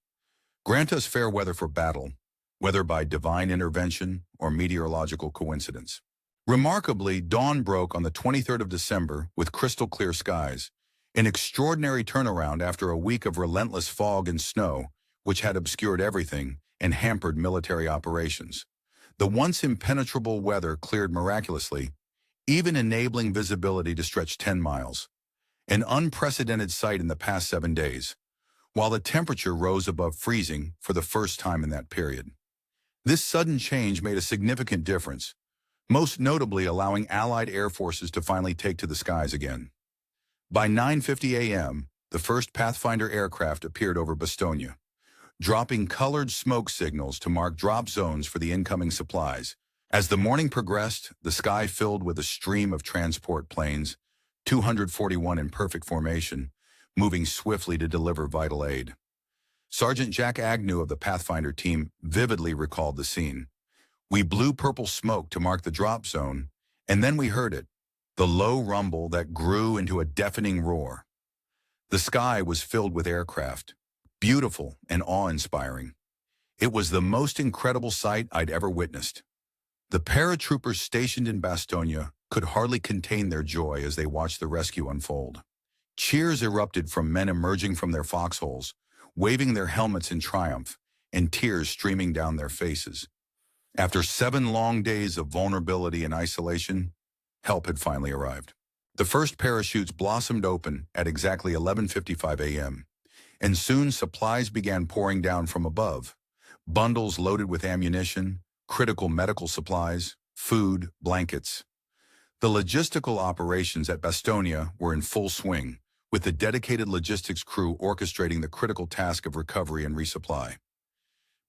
Grant us fair weather for battle, whether by divine intervention or meteorological coincidence." Remarkably, dawn broke on the 23rd of December with crystal clear skies, an extraordinary turnaround after a week of relentless fog and snow, which had obscured everything and hampered military operations. The once impenetrable weather cleared miraculously, even enabling visibility to stretch 10 miles, an unprecedented sight in the past 7 days, while the temperature rose above freezing for the first time in that period. This sudden change made a significant difference, most notably allowing Allied air forces to finally take to the skies again. By 9:50 a.m., the first Pathfinder aircraft appeared over Bastogne, dropping colored smoke signals to mark drop zones for the incoming supplies. As the morning progressed, the sky filled with a stream of transport planes, 241 in perfect formation, moving swiftly to deliver vital aid. Sergeant Jack Agnew of the Pathfinder team vividly recalled the scene. We blew purple smoke to mark the drop zone, and then we heard it, the low rumble that grew into a deafening roar. The sky was filled with aircraft, beautiful and awe-inspiring. It was the most incredible sight I'd ever witnessed. The paratroopers stationed in Bastogne could hardly contain their joy as they watched the rescue unfold. Cheers erupted from men emerging from their foxholes, waving their helmets in triumph, and tears streaming down their faces. After 7 long days of vulnerability and isolation, help had finally arrived. The first parachutes blossomed open at exactly 11:55 a.m., and soon supplies began pouring down from above. Bundles loaded with ammunition, critical medical supplies, food, blankets. The logistical operations at Bastogne were in full swing, with the dedicated logistics crew orchestrating the critical task of recovery and resupply.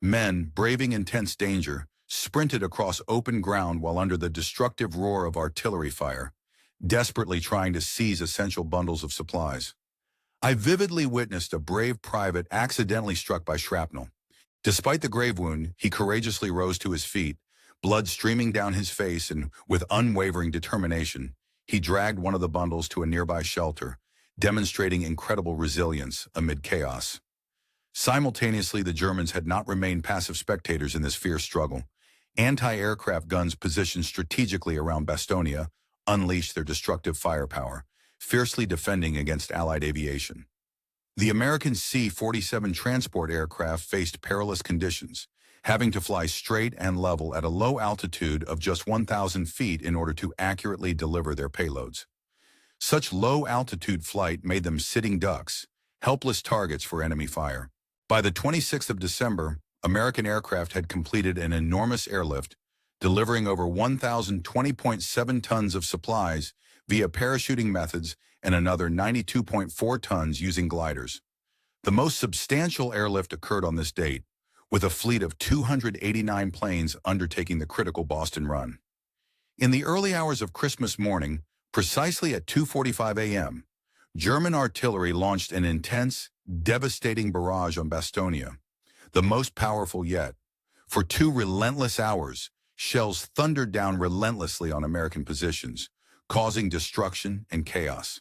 Men, braving intense danger, sprinted across open ground while under the destructive roar of artillery fire, desperately trying to seize essential bundles of supplies. I vividly witnessed a brave private accidentally struck by shrapnel. Despite the grave wound, he courageously rose to his feet, blood streaming down his face, and with unwavering determination, he dragged one of the bundles to a nearby shelter, demonstrating incredible resilience amid chaos. Simultaneously, the Germans had not remained passive spectators in this fierce struggle. Anti-aircraft guns positioned strategically around Bastogne unleashed their destructive firepower, fiercely defending against Allied aviation. The American C-47 transport aircraft faced perilous conditions, having to fly straight and level at a low altitude of just 1,000 feet in order to accurately deliver their payloads. Such low-altitude flight made them sitting ducks, helpless targets for enemy fire. By the 26th of December, American aircraft had completed an enormous airlift, delivering over 1,020.7 tons of supplies via parachuting methods and another 92.4 tons using gliders. The most substantial airlift occurred on this date, with a fleet of 289 planes undertaking the critical Boston run. In the early hours of Christmas morning, precisely at 2:45 a.m., German artillery launched an intense, devastating barrage on Bastogne, the most powerful yet. For 2 relentless hours, shells thundered down relentlessly on American positions, causing destruction and chaos.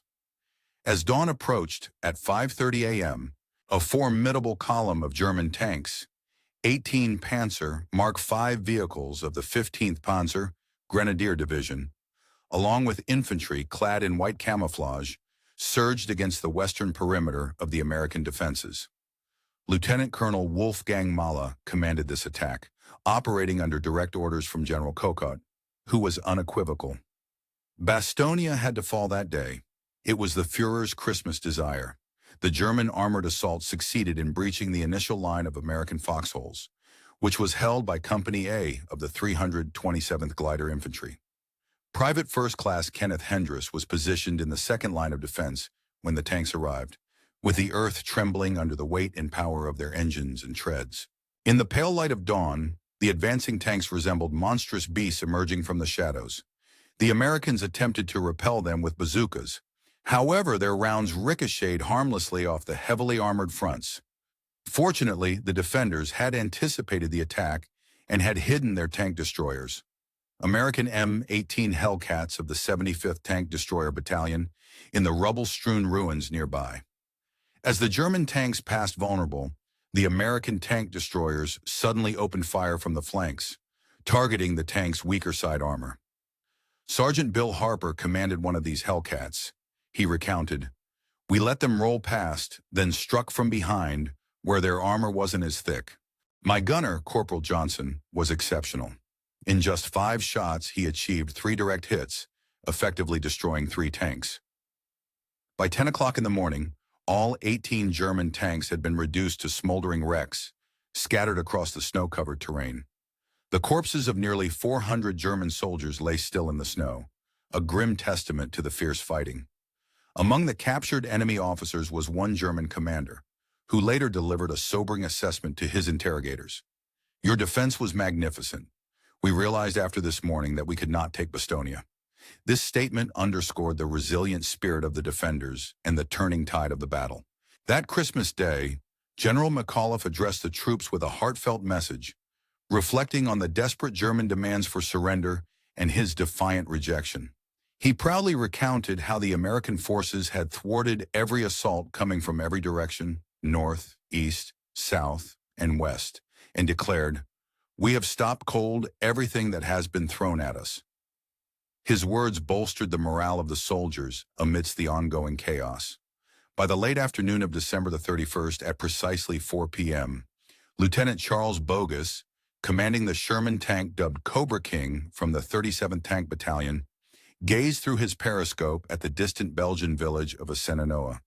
As dawn approached at 5:30 a.m., a formidable column of German tanks, 18 Panzer Mark V vehicles of the 15th Panzer Grenadier Division, along with infantry clad in white camouflage, surged against the western perimeter of the American defenses. Lieutenant Colonel Wolfgang Mahler commanded this attack, operating under direct orders from General Kokot, who was unequivocal. Bastogne had to fall that day. It was the Führer's Christmas desire. The German armored assault succeeded in breaching the initial line of American foxholes, which was held by Company A of the 327th Glider Infantry. Private First Class Kenneth Hendress was positioned in the second line of defense when the tanks arrived, with the earth trembling under the weight and power of their engines and treads. In the pale light of dawn, the advancing tanks resembled monstrous beasts emerging from the shadows. The Americans attempted to repel them with bazookas. However, their rounds ricocheted harmlessly off the heavily armored fronts. Fortunately, the defenders had anticipated the attack and had hidden their tank destroyers. American M-18 Hellcats of the 75th Tank Destroyer Battalion in the rubble-strewn ruins nearby. As the German tanks passed vulnerable, the American tank destroyers suddenly opened fire from the flanks, targeting the tank's weaker side armor. Sergeant Bill Harper commanded one of these Hellcats. He recounted, "We let them roll past, then struck from behind where their armor wasn't as thick. My gunner, Corporal Johnson, was exceptional. In just 5 shots, he achieved 3 direct hits, effectively destroying 3 tanks." By 10 o'clock in the morning, all 18 German tanks had been reduced to smoldering wrecks, scattered across the snow-covered terrain. The corpses of nearly 400 German soldiers lay still in the snow, a grim testament to the fierce fighting. Among the captured enemy officers was one German commander, who later delivered a sobering assessment to his interrogators. "Your defense was magnificent. We realized after this morning that we could not take Bastogne." This statement underscored the resilient spirit of the defenders and the turning tide of the battle. That Christmas day, General McAuliffe addressed the troops with a heartfelt message, reflecting on the desperate German demands for surrender and his defiant rejection. He proudly recounted how the American forces had thwarted every assault coming from every direction, north, east, south, and west, and declared, "We have stopped cold everything that has been thrown at us." His words bolstered the morale of the soldiers amidst the ongoing chaos. By the late afternoon of December the 31st at precisely 4 p.m., Lieutenant Charles Bogus, commanding the Sherman tank dubbed Cobra King from the 37th Tank Battalion, gazed through his periscope at the distant Belgian village of Assenanoa,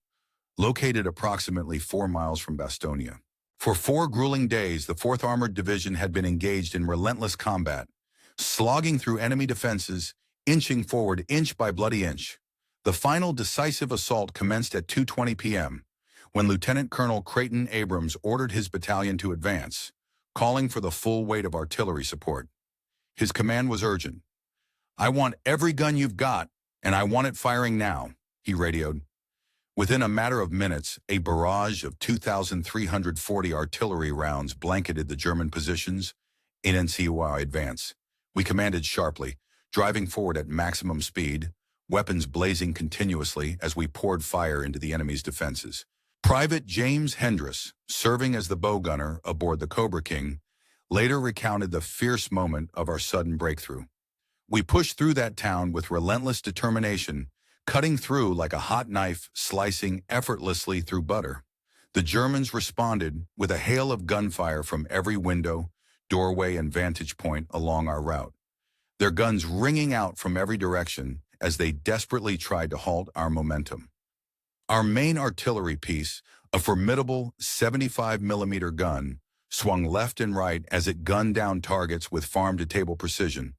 located approximately 4 miles from Bastogne. For 4 grueling days, the 4th Armored Division had been engaged in relentless combat, slogging through enemy defenses, inching forward inch by bloody inch. The final decisive assault commenced at 2:20 p.m., when Lieutenant Colonel Creighton Abrams ordered his battalion to advance, calling for the full weight of artillery support. His command was urgent. "I want every gun you've got, and I want it firing now," he radioed. Within a matter of minutes, a barrage of 2,340 artillery rounds blanketed the German positions in WWII advance. We commanded sharply, driving forward at maximum speed, weapons blazing continuously as we poured fire into the enemy's defenses. Private James Hendress, serving as the bow gunner aboard the Cobra King, later recounted the fierce moment of our sudden breakthrough. "We pushed through that town with relentless determination, cutting through like a hot knife, slicing effortlessly through butter. The Germans responded with a hail of gunfire from every window, doorway, and vantage point along our route, their guns ringing out from every direction as they desperately tried to halt our momentum. Our main artillery piece, a formidable 75mm gun, swung left and right as it gunned down targets with farm-to-table precision,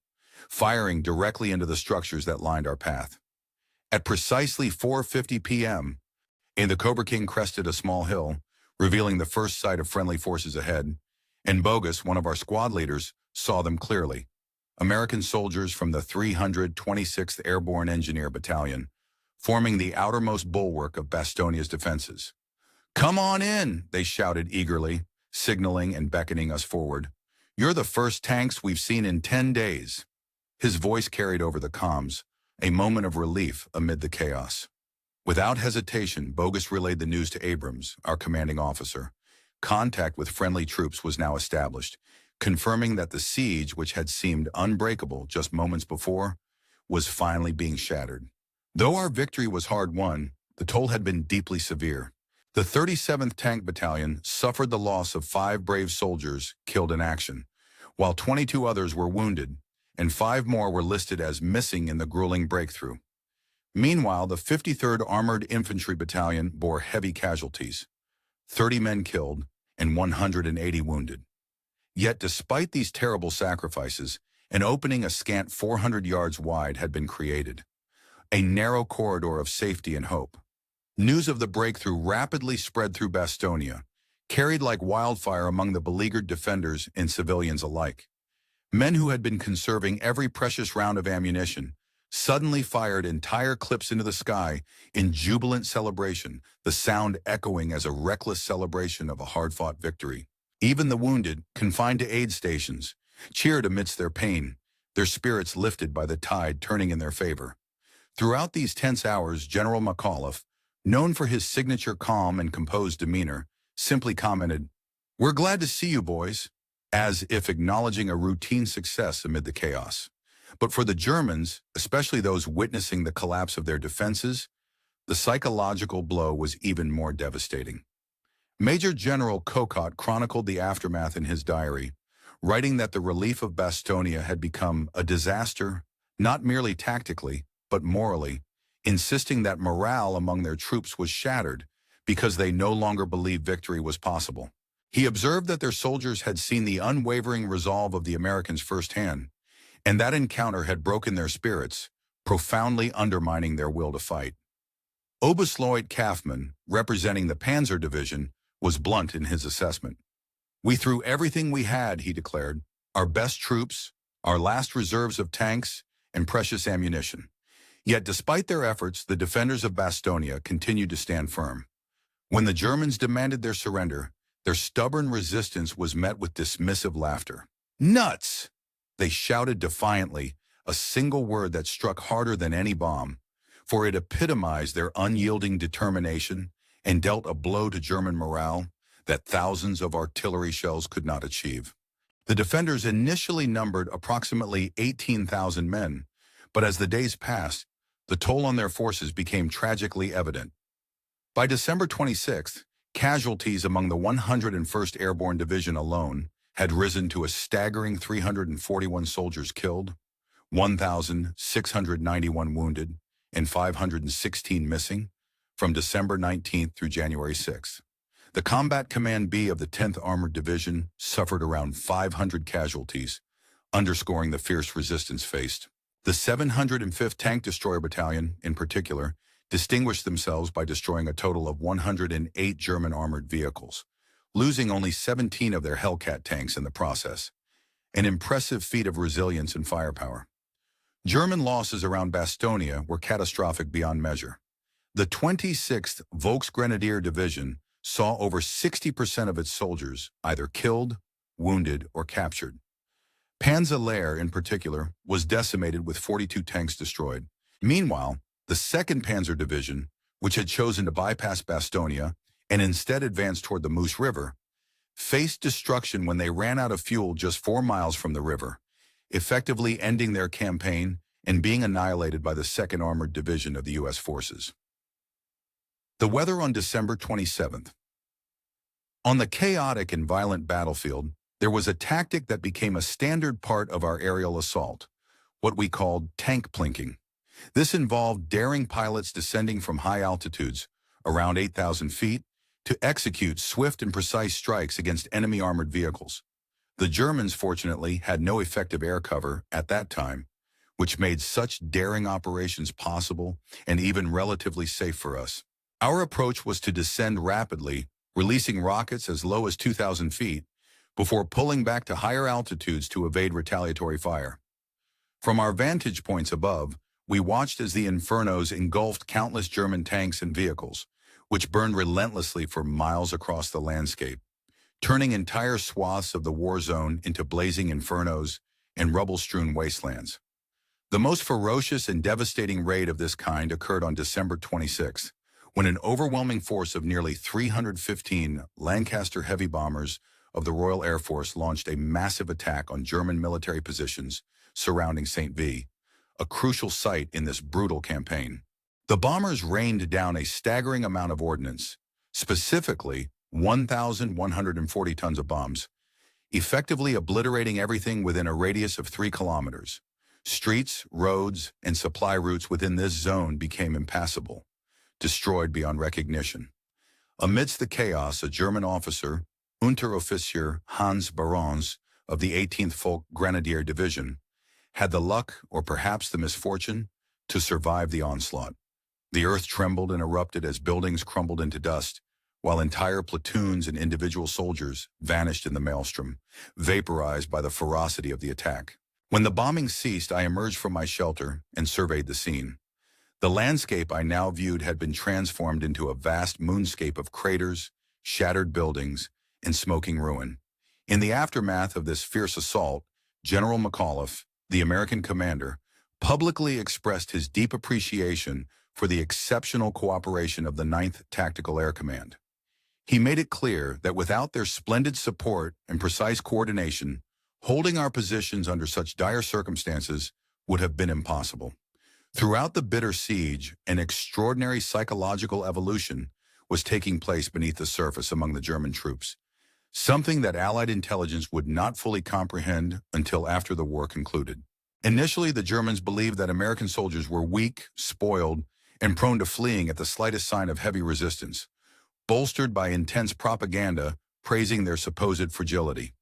firing directly into the structures that lined our path. At precisely 4:50 p.m., the Cobra King crested a small hill, revealing the first sight of friendly forces ahead, and Bogus, one of our squad leaders, saw them clearly. American soldiers from the 326th Airborne Engineer Battalion, forming the outermost bulwark of Bastogne's defenses. "Come on in," they shouted eagerly, signaling and beckoning us forward. "You're the first tanks we've seen in 10 days. His voice carried over the comms, a moment of relief amid the chaos. Without hesitation, Bogus relayed the news to Abrams, our commanding officer. Contact with friendly troops was now established, confirming that the siege, which had seemed unbreakable just moments before, was finally being shattered. Though our victory was hard-won, the toll had been deeply severe. The 37th Tank Battalion suffered the loss of 5 brave soldiers killed in action, while 22 others were wounded, and 5 more were listed as missing in the grueling breakthrough. Meanwhile, the 53rd Armored Infantry Battalion bore heavy casualties, 30 men killed and 180 wounded. Yet despite these terrible sacrifices, an opening a scant 400 yards wide had been created, a narrow corridor of safety and hope. News of the breakthrough rapidly spread through Bastogne, carried like wildfire among the beleaguered defenders and civilians alike. Men who had been conserving every precious round of ammunition suddenly fired entire clips into the sky in jubilant celebration, the sound echoing as a reckless celebration of a hard-fought victory. Even the wounded, confined to aid stations, cheered amidst their pain, their spirits lifted by the tide turning in their favor. Throughout these tense hours, General McAuliffe, known for his signature calm and composed demeanor, simply commented, "We're glad to see you, boys," as if acknowledging a routine success amid the chaos. But for the Germans, especially those witnessing the collapse of their defenses, the psychological blow was even more devastating. Major General Kokot chronicled the aftermath in his diary, writing that the relief of Bastogne had become a disaster, not merely tactically, but morally, insisting that morale among their troops was shattered because they no longer believed victory was possible. He observed that their soldiers had seen the unwavering resolve of the Americans firsthand, and that encounter had broken their spirits, profoundly undermining their will to fight. Oberstleutnant Kaufmann, representing the Panzer Division, was blunt in his assessment. "We threw everything we had," he declared, "our best troops, our last reserves of tanks, and precious ammunition. Yet despite their efforts, the defenders of Bastogne continued to stand firm. When the Germans demanded their surrender, Their stubborn resistance was met with dismissive laughter. "Nuts!" they shouted defiantly, a single word that struck harder than any bomb, for it epitomized their unyielding determination and dealt a blow to German morale that thousands of artillery shells could not achieve. The defenders initially numbered approximately 18,000 men, but as the days passed, the toll on their forces became tragically evident. By December 26th, casualties among the 101st Airborne Division alone had risen to a staggering 341 soldiers killed, 1,691 wounded, and 516 missing from December 19th through January 6th. The Combat Command B of the 10th Armored Division suffered around 500 casualties, underscoring the fierce resistance faced. The 705th Tank Destroyer Battalion, in particular, distinguished themselves by destroying a total of 108 German armored vehicles, losing only 17 of their Hellcat tanks in the process, an impressive feat of resilience and firepower. German losses around Bastogne were catastrophic beyond measure. The 26th Volksgrenadier Division saw over 60% of its soldiers either killed, wounded, or captured. Panzer-Lehr, in particular, was decimated with 42 tanks destroyed. Meanwhile, the 2nd Panzer Division, which had chosen to bypass Bastogne and instead advanced toward the Moose River, faced destruction when they ran out of fuel just 4 miles from the river, effectively ending their campaign and being annihilated by the 2nd Armored Division of the U.S. forces. The weather on December 27th. On the chaotic and violent battlefield, there was a tactic that became a standard part of our aerial assault, what we called tank plinking. This involved daring pilots descending from high altitudes, around 8,000 feet, to execute swift and precise strikes against enemy armored vehicles. The Germans, fortunately, had no effective air cover at that time, which made such daring operations possible and even relatively safe for us. Our approach was to descend rapidly, releasing rockets as low as 2,000 feet, before pulling back to higher altitudes to evade retaliatory fire. From our vantage points above, we watched as the infernos engulfed countless German tanks and vehicles, which burned relentlessly for miles across the landscape, turning entire swaths of the war zone into blazing infernos and rubble-strewn wastelands. The most ferocious and devastating raid of this kind occurred on December 26th, when an overwhelming force of nearly 315 Lancaster heavy bombers of the Royal Air Force launched a massive attack on German military positions surrounding St. V, a crucial site in this brutal campaign. The bombers rained down a staggering amount of ordnance, specifically 1,140 tons of bombs, effectively obliterating everything within a radius of 3 kilometers. Streets, roads, and supply routes within this zone became impassable, destroyed beyond recognition. Amidst the chaos, a German officer, Unteroffizier Hans Barons of the 18th Volk Grenadier Division, had the luck, or perhaps the misfortune, to survive the onslaught. The earth trembled and erupted as buildings crumbled into dust, while entire platoons and individual soldiers vanished in the maelstrom, vaporized by the ferocity of the attack. When the bombing ceased, I emerged from my shelter and surveyed the scene. The landscape I now viewed had been transformed into a vast moonscape of craters, shattered buildings, and smoking ruin. In the aftermath of this fierce assault, General McAuliffe, the American commander, publicly expressed his deep appreciation for the exceptional cooperation of the 9th Tactical Air Command. He made it clear that without their splendid support and precise coordination, holding our positions under such dire circumstances would have been impossible. Throughout the bitter siege, an extraordinary psychological evolution was taking place beneath the surface among the German troops, something that Allied intelligence would not fully comprehend until after the war concluded. Initially, the Germans believed that American soldiers were weak, spoiled, and prone to fleeing at the slightest sign of heavy resistance, bolstered by intense propaganda praising their supposed fragility.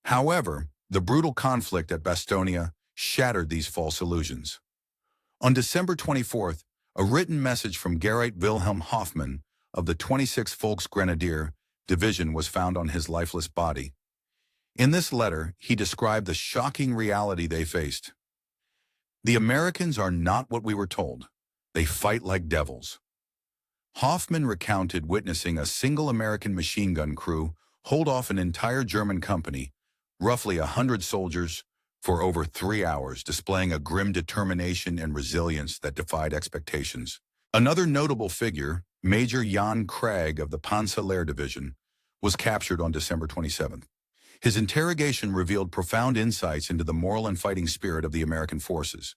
However, the brutal conflict at Bastogne shattered these false illusions. On December 24th, a written message from Gerrit Wilhelm Hoffmann of the 26th Volksgrenadier Division was found on his lifeless body. In this letter, he described the shocking reality they faced. "The Americans are not what we were told. They fight like devils." Hoffmann recounted witnessing a single American machine gun crew hold off an entire German company, roughly 100 soldiers, for over 3 hours, displaying a grim determination and resilience that defied expectations. Another notable figure, Major Jan Craig of the Panzer Division, was captured on December 27th. His interrogation revealed profound insights into the moral and fighting spirit of the American forces.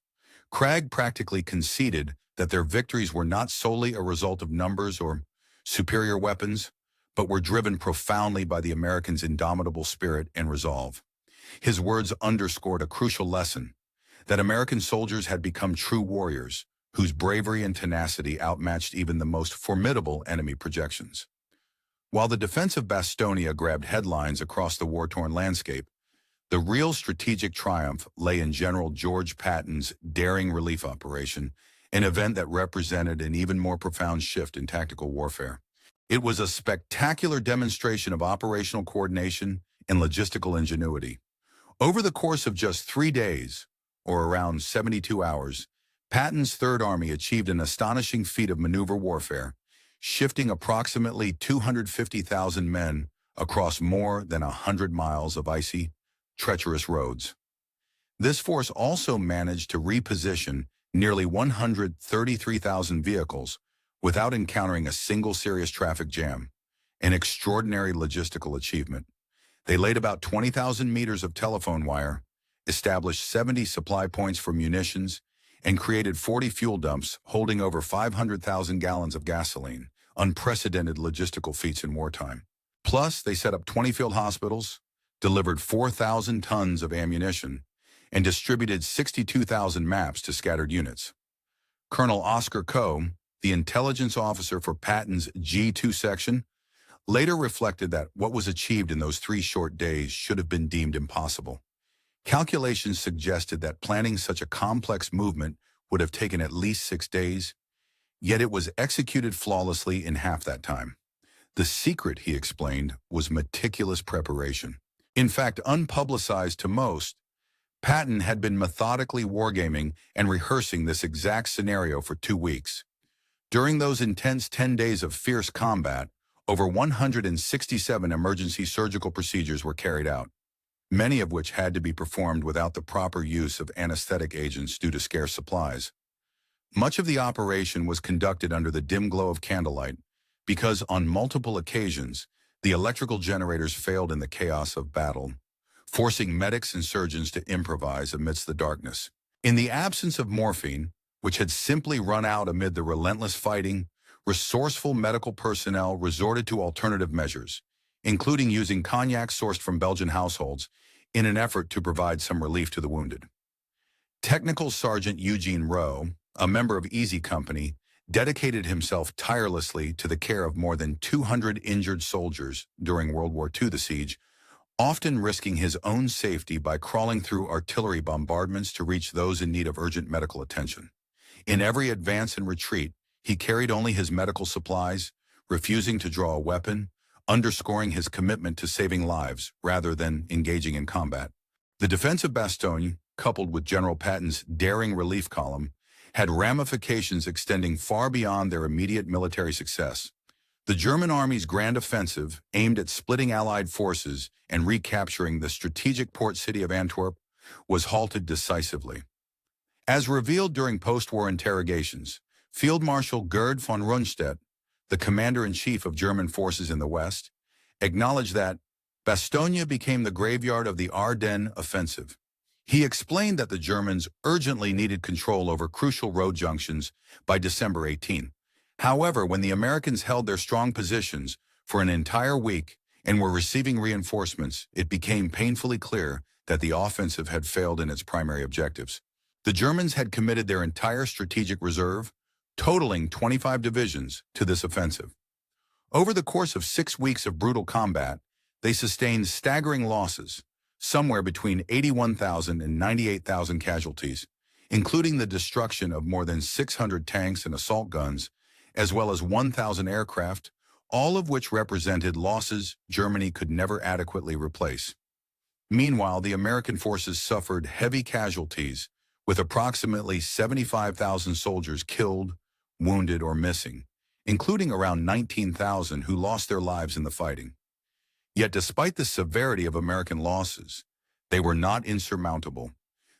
Craig practically conceded that their victories were not solely a result of numbers or superior weapons, but were driven profoundly by the Americans' indomitable spirit and resolve. His words underscored a crucial lesson, that American soldiers had become true warriors, whose bravery and tenacity outmatched even the most formidable enemy projections. While the defense of Bastogne grabbed headlines across the war-torn landscape, the real strategic triumph lay in General George Patton's daring relief operation, an event that represented an even more profound shift in tactical warfare. It was a spectacular demonstration of operational coordination and logistical ingenuity. Over the course of just 3 days, or around 72 hours, Patton's Third Army achieved an astonishing feat of maneuver warfare, shifting approximately 250,000 men across more than 100 miles of icy, treacherous roads. This force also managed to reposition nearly 133,000 vehicles without encountering a single serious traffic jam, an extraordinary logistical achievement. They laid about 20,000 meters of telephone wire, established 70 supply points for munitions, and created 40 fuel dumps holding over 500,000 gallons of gasoline, unprecedented logistical feats in wartime. Plus, they set up 20 field hospitals, delivered 4,000 tons of ammunition, and distributed 62,000 maps to scattered units. Colonel Oscar Coe, the intelligence officer for Patton's G2 section, later reflected that what was achieved in those 3 short days should have been deemed impossible. Calculations suggested that planning such a complex movement would have taken at least 6 days, yet it was executed flawlessly in half that time. The secret, he explained, was meticulous preparation. In fact, unpublicized to most, Patton had been methodically wargaming and rehearsing this exact scenario for 2 weeks. During those intense 10 days of fierce combat, over 167 emergency surgical procedures were carried out, many of which had to be performed without the proper use of anesthetic agents due to scarce supplies. Much of the operation was conducted under the dim glow of candlelight because on multiple occasions, the electrical generators failed in the chaos of battle, forcing medics and surgeons to improvise amidst the darkness. In the absence of morphine, which had simply run out amid the relentless fighting, resourceful medical personnel resorted to alternative measures, including using cognac sourced from Belgian households in an effort to provide some relief to the wounded. Technical Sergeant Eugene Rowe, a member of Easy Company, dedicated himself tirelessly to the care of more than 200 injured soldiers during World War II, the siege, often risking his own safety by crawling through artillery bombardments to reach those in need of urgent medical attention. In every advance and retreat, he carried only his medical supplies, refusing to draw a weapon, underscoring his commitment to saving lives rather than engaging in combat. The defense of Bastogne, coupled with General Patton's daring relief column, had ramifications extending far beyond their immediate military success. The German army's grand offensive, aimed at splitting Allied forces and recapturing the strategic port city of Antwerp, was halted decisively. As revealed during post-war interrogations, Field Marshal Gerd von Rundstedt, the commander-in-chief of German forces in the West, acknowledged that Bastogne became the graveyard of the Ardennes offensive. He explained that the Germans urgently needed control over crucial road junctions by December 18. However, when the Americans held their strong positions for an entire week and were receiving reinforcements, it became painfully clear that the offensive had failed in its primary objectives. The Germans had committed their entire strategic reserve, totaling 25 divisions, to this offensive. Over the course of 6 weeks of brutal combat, they sustained staggering losses, somewhere between 81,000 and 98,000 casualties, including the destruction of more than 600 tanks and assault guns, as well as 1,000 aircraft, all of which represented losses Germany could never adequately replace. Meanwhile, the American forces suffered heavy casualties, with approximately 75,000 soldiers killed, wounded, or missing, including around 19,000 who lost their lives in the fighting. Yet despite the severity of American losses, they were not insurmountable.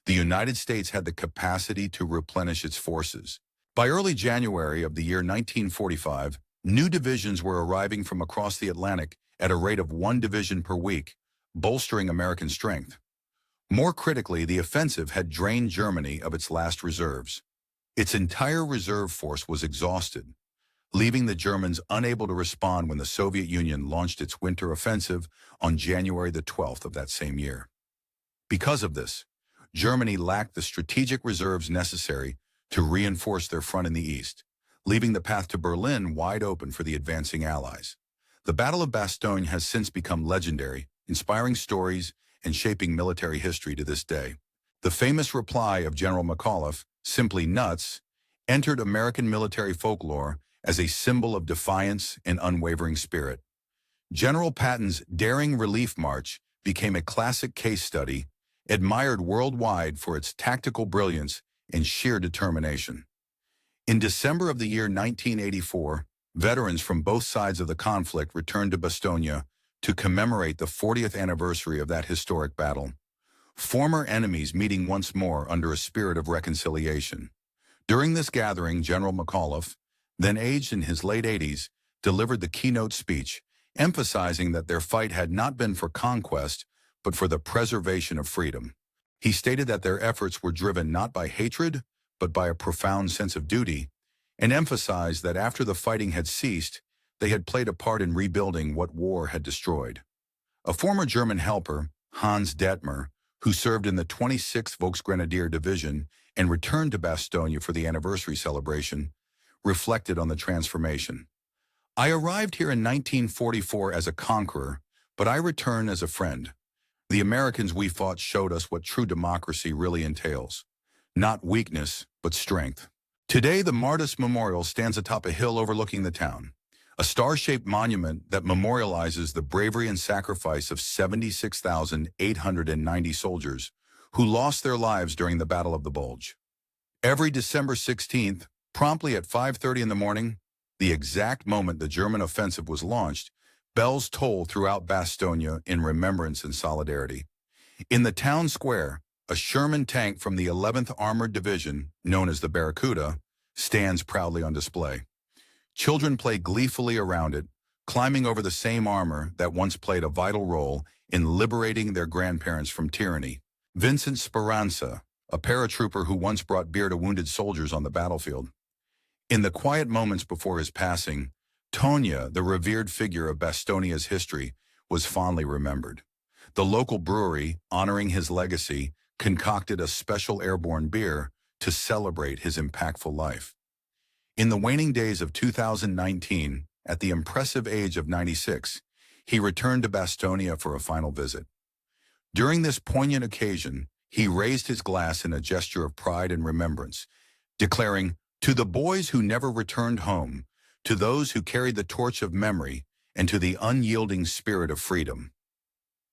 The United States had the capacity to replenish its forces. By early January of the year 1945, new divisions were arriving from across the Atlantic at a rate of 1 division per week, bolstering American strength. More critically, the offensive had drained Germany of its last reserves. Its entire reserve force was exhausted, leaving the Germans unable to respond when the Soviet Union launched its winter offensive on January the 12th of that same year. Because of this, Germany lacked the strategic reserves necessary to reinforce their front in the east, leaving the path to Berlin wide open for the advancing Allies. The Battle of Bastogne has since become legendary, inspiring stories and shaping military history to this day. The famous reply of General McAuliffe, simply nuts, entered American military folklore as a symbol of defiance and unwavering spirit. General Patton's daring relief march became a classic case study, admired worldwide for its tactical brilliance and sheer determination. In December of the year 1984, veterans from both sides of the conflict returned to Bastogne to commemorate the 40th anniversary of that historic battle. Former enemies meeting once more under a spirit of reconciliation. During this gathering, General McAuliffe, then aged in his late 80s, delivered the keynote speech, emphasizing that their fight had not been for conquest, but for the preservation of freedom. He stated that their efforts were driven not by hatred, but by a profound sense of duty, and emphasized that after the fighting had ceased, they had played a part in rebuilding what war had destroyed. A former German helper, Hans Detmer, who served in the 26th Volksgrenadier Division and returned to Bastogne for the anniversary celebration, reflected on the transformation. "I arrived here in 1944 as a conqueror, but I return as a friend. The Americans we fought showed us what true democracy really entails. Not weakness, but strength." Today, the Martyrs Memorial stands atop a hill overlooking the town, a star-shaped monument that memorializes the bravery and sacrifice of 76,890 soldiers who lost their lives during the Battle of the Bulge. Every December 16th, promptly at 5:30 in the morning, the exact moment the German offensive was launched, bells toll throughout Bastogne in remembrance and solidarity. In the town square, a Sherman tank from the 11th Armored Division, known as the Barracuda, stands proudly on display. Children play gleefully around it, climbing over the same armor that once played a vital role in liberating their grandparents from tyranny. Vincent Speranza, a paratrooper who once brought beer to wounded soldiers on the battlefield. In the quiet moments before his passing, Tonya, the revered figure of Bastogne's history, was fondly remembered. The local brewery, honoring his legacy, concocted a special airborne beer to celebrate his impactful life. In the waning days of 2019, at the impressive age of 96, he returned to Bastogne for a final visit. During this poignant occasion, he raised his glass in a gesture of pride and remembrance, declaring, "To the boys who never returned home, to those who carried the torch of memory, and to the unyielding spirit of freedom."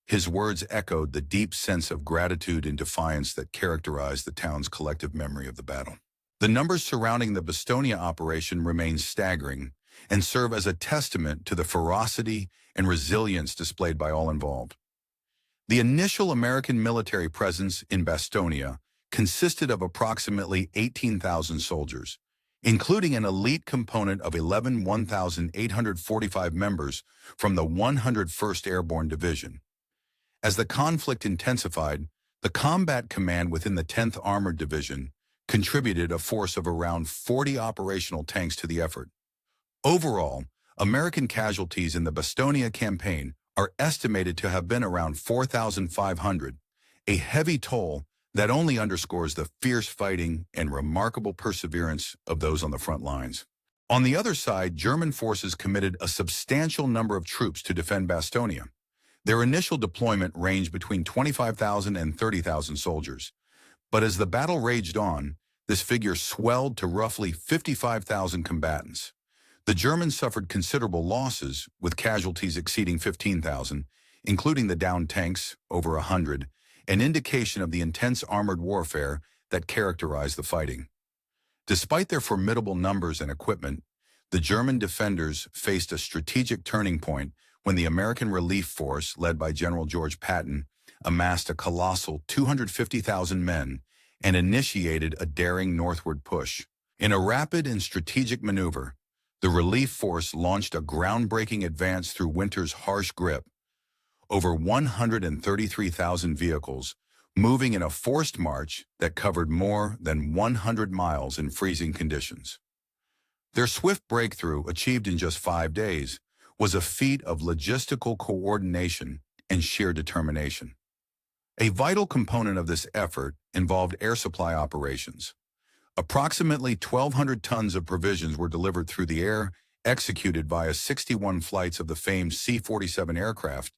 His words echoed the deep sense of gratitude and defiance that characterized the town's collective memory of the battle. The numbers surrounding the Bastogne operation remain staggering and serve as a testament to the ferocity and resilience displayed by all involved. The initial American military presence in Bastogne consisted of approximately 18,000 soldiers, including an elite component of 1,845 members from the 101st Airborne Division. As the conflict intensified, the combat command within the 10th Armored Division contributed a force of around 40 operational tanks to the effort. Overall, American casualties in the Bastogne campaign are estimated to have been around 4,500, a heavy toll that only underscores the fierce fighting and remarkable perseverance of those on the front lines. On the other side, German forces committed a substantial number of troops to defend Bastogne. Their initial deployment ranged between 25,000 and 30,000 soldiers. But as the battle raged on, this figure swelled to roughly 55,000 combatants. The Germans suffered considerable losses, with casualties exceeding 15,000, including the downed tanks, over 100, an indication of the intense armored warfare that characterized the fighting. Despite their formidable numbers and equipment, the German defenders faced a strategic turning point when the American Relief Force, led by General George Patton, amassed a colossal 250,000 men and initiated a daring northward push. In a rapid and strategic maneuver, the relief force launched a groundbreaking advance through winter's harsh grip. Over 133,000 vehicles, moving in a forced march that covered more than 100 miles in freezing conditions. Their swift breakthrough, achieved in just 5 days, was a feat of logistical coordination and sheer determination. A vital component of this effort involved air supply operations. Approximately 1,200 tons of provisions were delivered through the air, executed via 61 flights of the famed C-47 aircraft,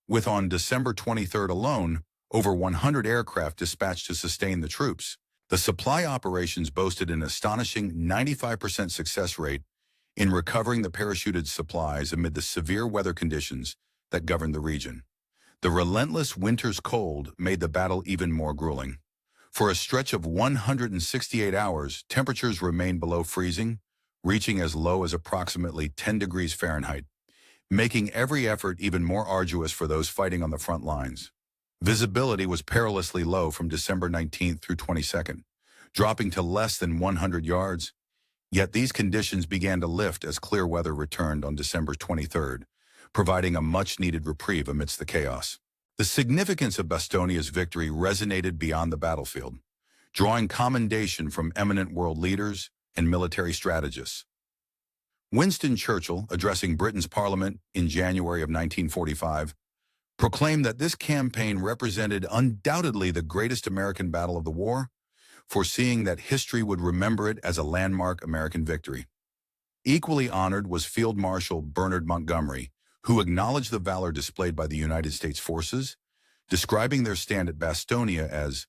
with on December 23rd alone, over 100 aircraft dispatched to sustain the troops. The supply operations boasted an astonishing 95% success rate in recovering the parachuted supplies amid the severe weather conditions that governed the region. The relentless winter's cold made the battle even more grueling. For a stretch of 168 hours, temperatures remained below freezing, reaching as low as approximately 10 degrees Fahrenheit, making every effort even more arduous for those fighting on the front lines. Visibility was perilously low from December 19th through 22nd, dropping to less than 100 yards. Yet these conditions began to lift as clear weather returned on December 23rd, providing a much-needed reprieve amidst the chaos. The significance of Bastogne's victory resonated beyond the battlefield, drawing commendation from eminent world leaders and military strategists. Winston Churchill, addressing Britain's Parliament in January of 1945, proclaimed that this campaign represented undoubtedly the greatest American battle of the war, foreseeing that history would remember it as a landmark American victory. Equally honored was Field Marshal Bernard Montgomery, who acknowledged the valor displayed by the United States forces, describing their stand at Bastogne as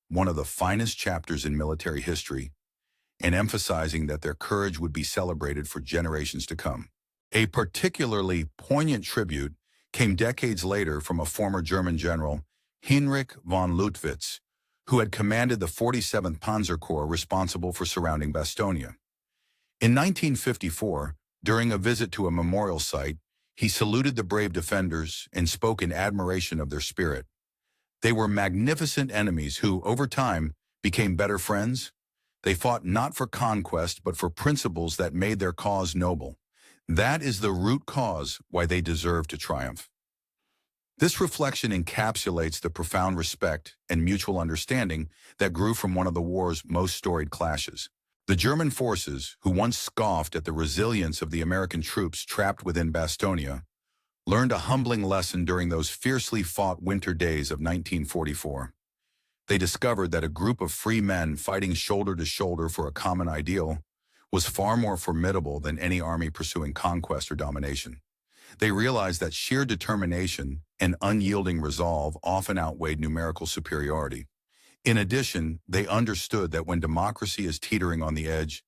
one of the finest chapters in military history, and emphasizing that their courage would be celebrated for generations to come. A particularly poignant tribute came decades later from a former German general, Heinrich von Luttwitz, who had commanded the 47th Panzer Corps responsible for surrounding Bastogne. In 1954, during a visit to a memorial site, he saluted the brave defenders and spoke in admiration of their spirit. They were magnificent enemies who, over time, became better friends. They fought not for conquest, but for principles that made their cause noble. That is the root cause why they deserve to triumph. This reflection encapsulates the profound respect and mutual understanding that grew from one of the war's most storied clashes. The German forces, who once scoffed at the resilience of the American troops trapped within Bastogne, learned a humbling lesson during those fiercely fought winter days of 1944. They discovered that a group of free men fighting shoulder to shoulder for a common ideal was far more formidable than any army pursuing conquest or domination. They realized that sheer determination and unyielding resolve often outweighed numerical superiority. In addition, they understood that when democracy is teetering on the edge,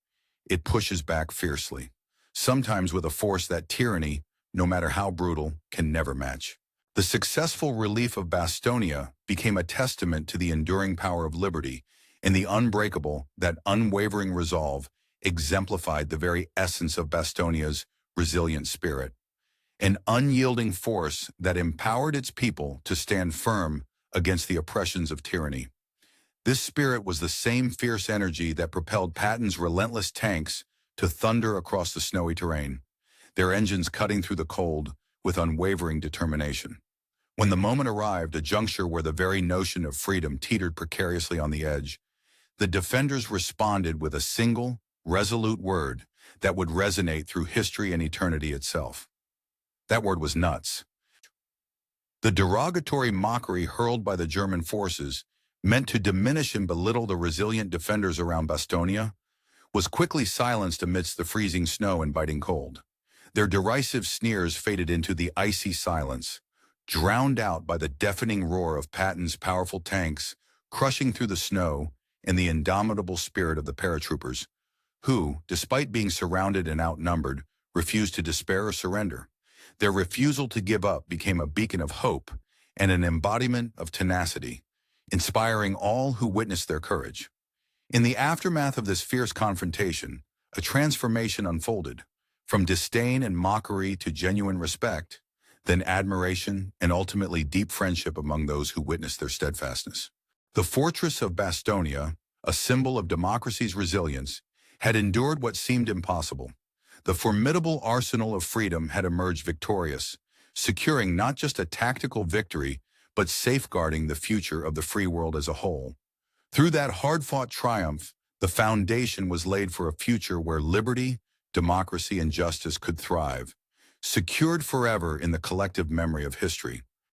it pushes back fiercely, sometimes with a force that tyranny, no matter how brutal, can never match. The successful relief of Bastogne became a testament to the enduring power of liberty, and the unbreakable, that unwavering resolve exemplified the very essence of Bastogne's resilient spirit. An unyielding force that empowered its people to stand firm against the oppressions of tyranny. This spirit was the same fierce energy that propelled Patton's relentless tanks to thunder across the snowy terrain, their engines cutting through the cold with unwavering determination. When the moment arrived, a juncture where the very notion of freedom teetered precariously on the edge, the defenders responded with a single, resolute word that would resonate through history and eternity itself. That word was nuts. The derogatory mockery hurled by the German forces, meant to diminish and belittle the resilient defenders around Bastogne, was quickly silenced amidst the freezing snow and biting cold. Their derisive sneers faded into the icy silence, drowned out by the deafening roar of Patton's powerful tanks crushing through the snow and the indomitable spirit of the paratroopers, who, despite being surrounded and outnumbered, refused to despair or surrender. Their refusal to give up became a beacon of hope and an embodiment of tenacity, inspiring all who witnessed their courage. In the aftermath of this fierce confrontation, a transformation unfolded. From disdain and mockery to genuine respect, then admiration, and ultimately deep friendship among those who witnessed their steadfastness. The fortress of Bastogne, a symbol of democracy's resilience, had endured what seemed impossible. The formidable arsenal of freedom had emerged victorious, securing not just a tactical victory, but safeguarding the future of the free world as a whole. Through that hard-fought triumph, the foundation was laid for a future where liberty, democracy, and justice could thrive, secured forever in the collective memory of history.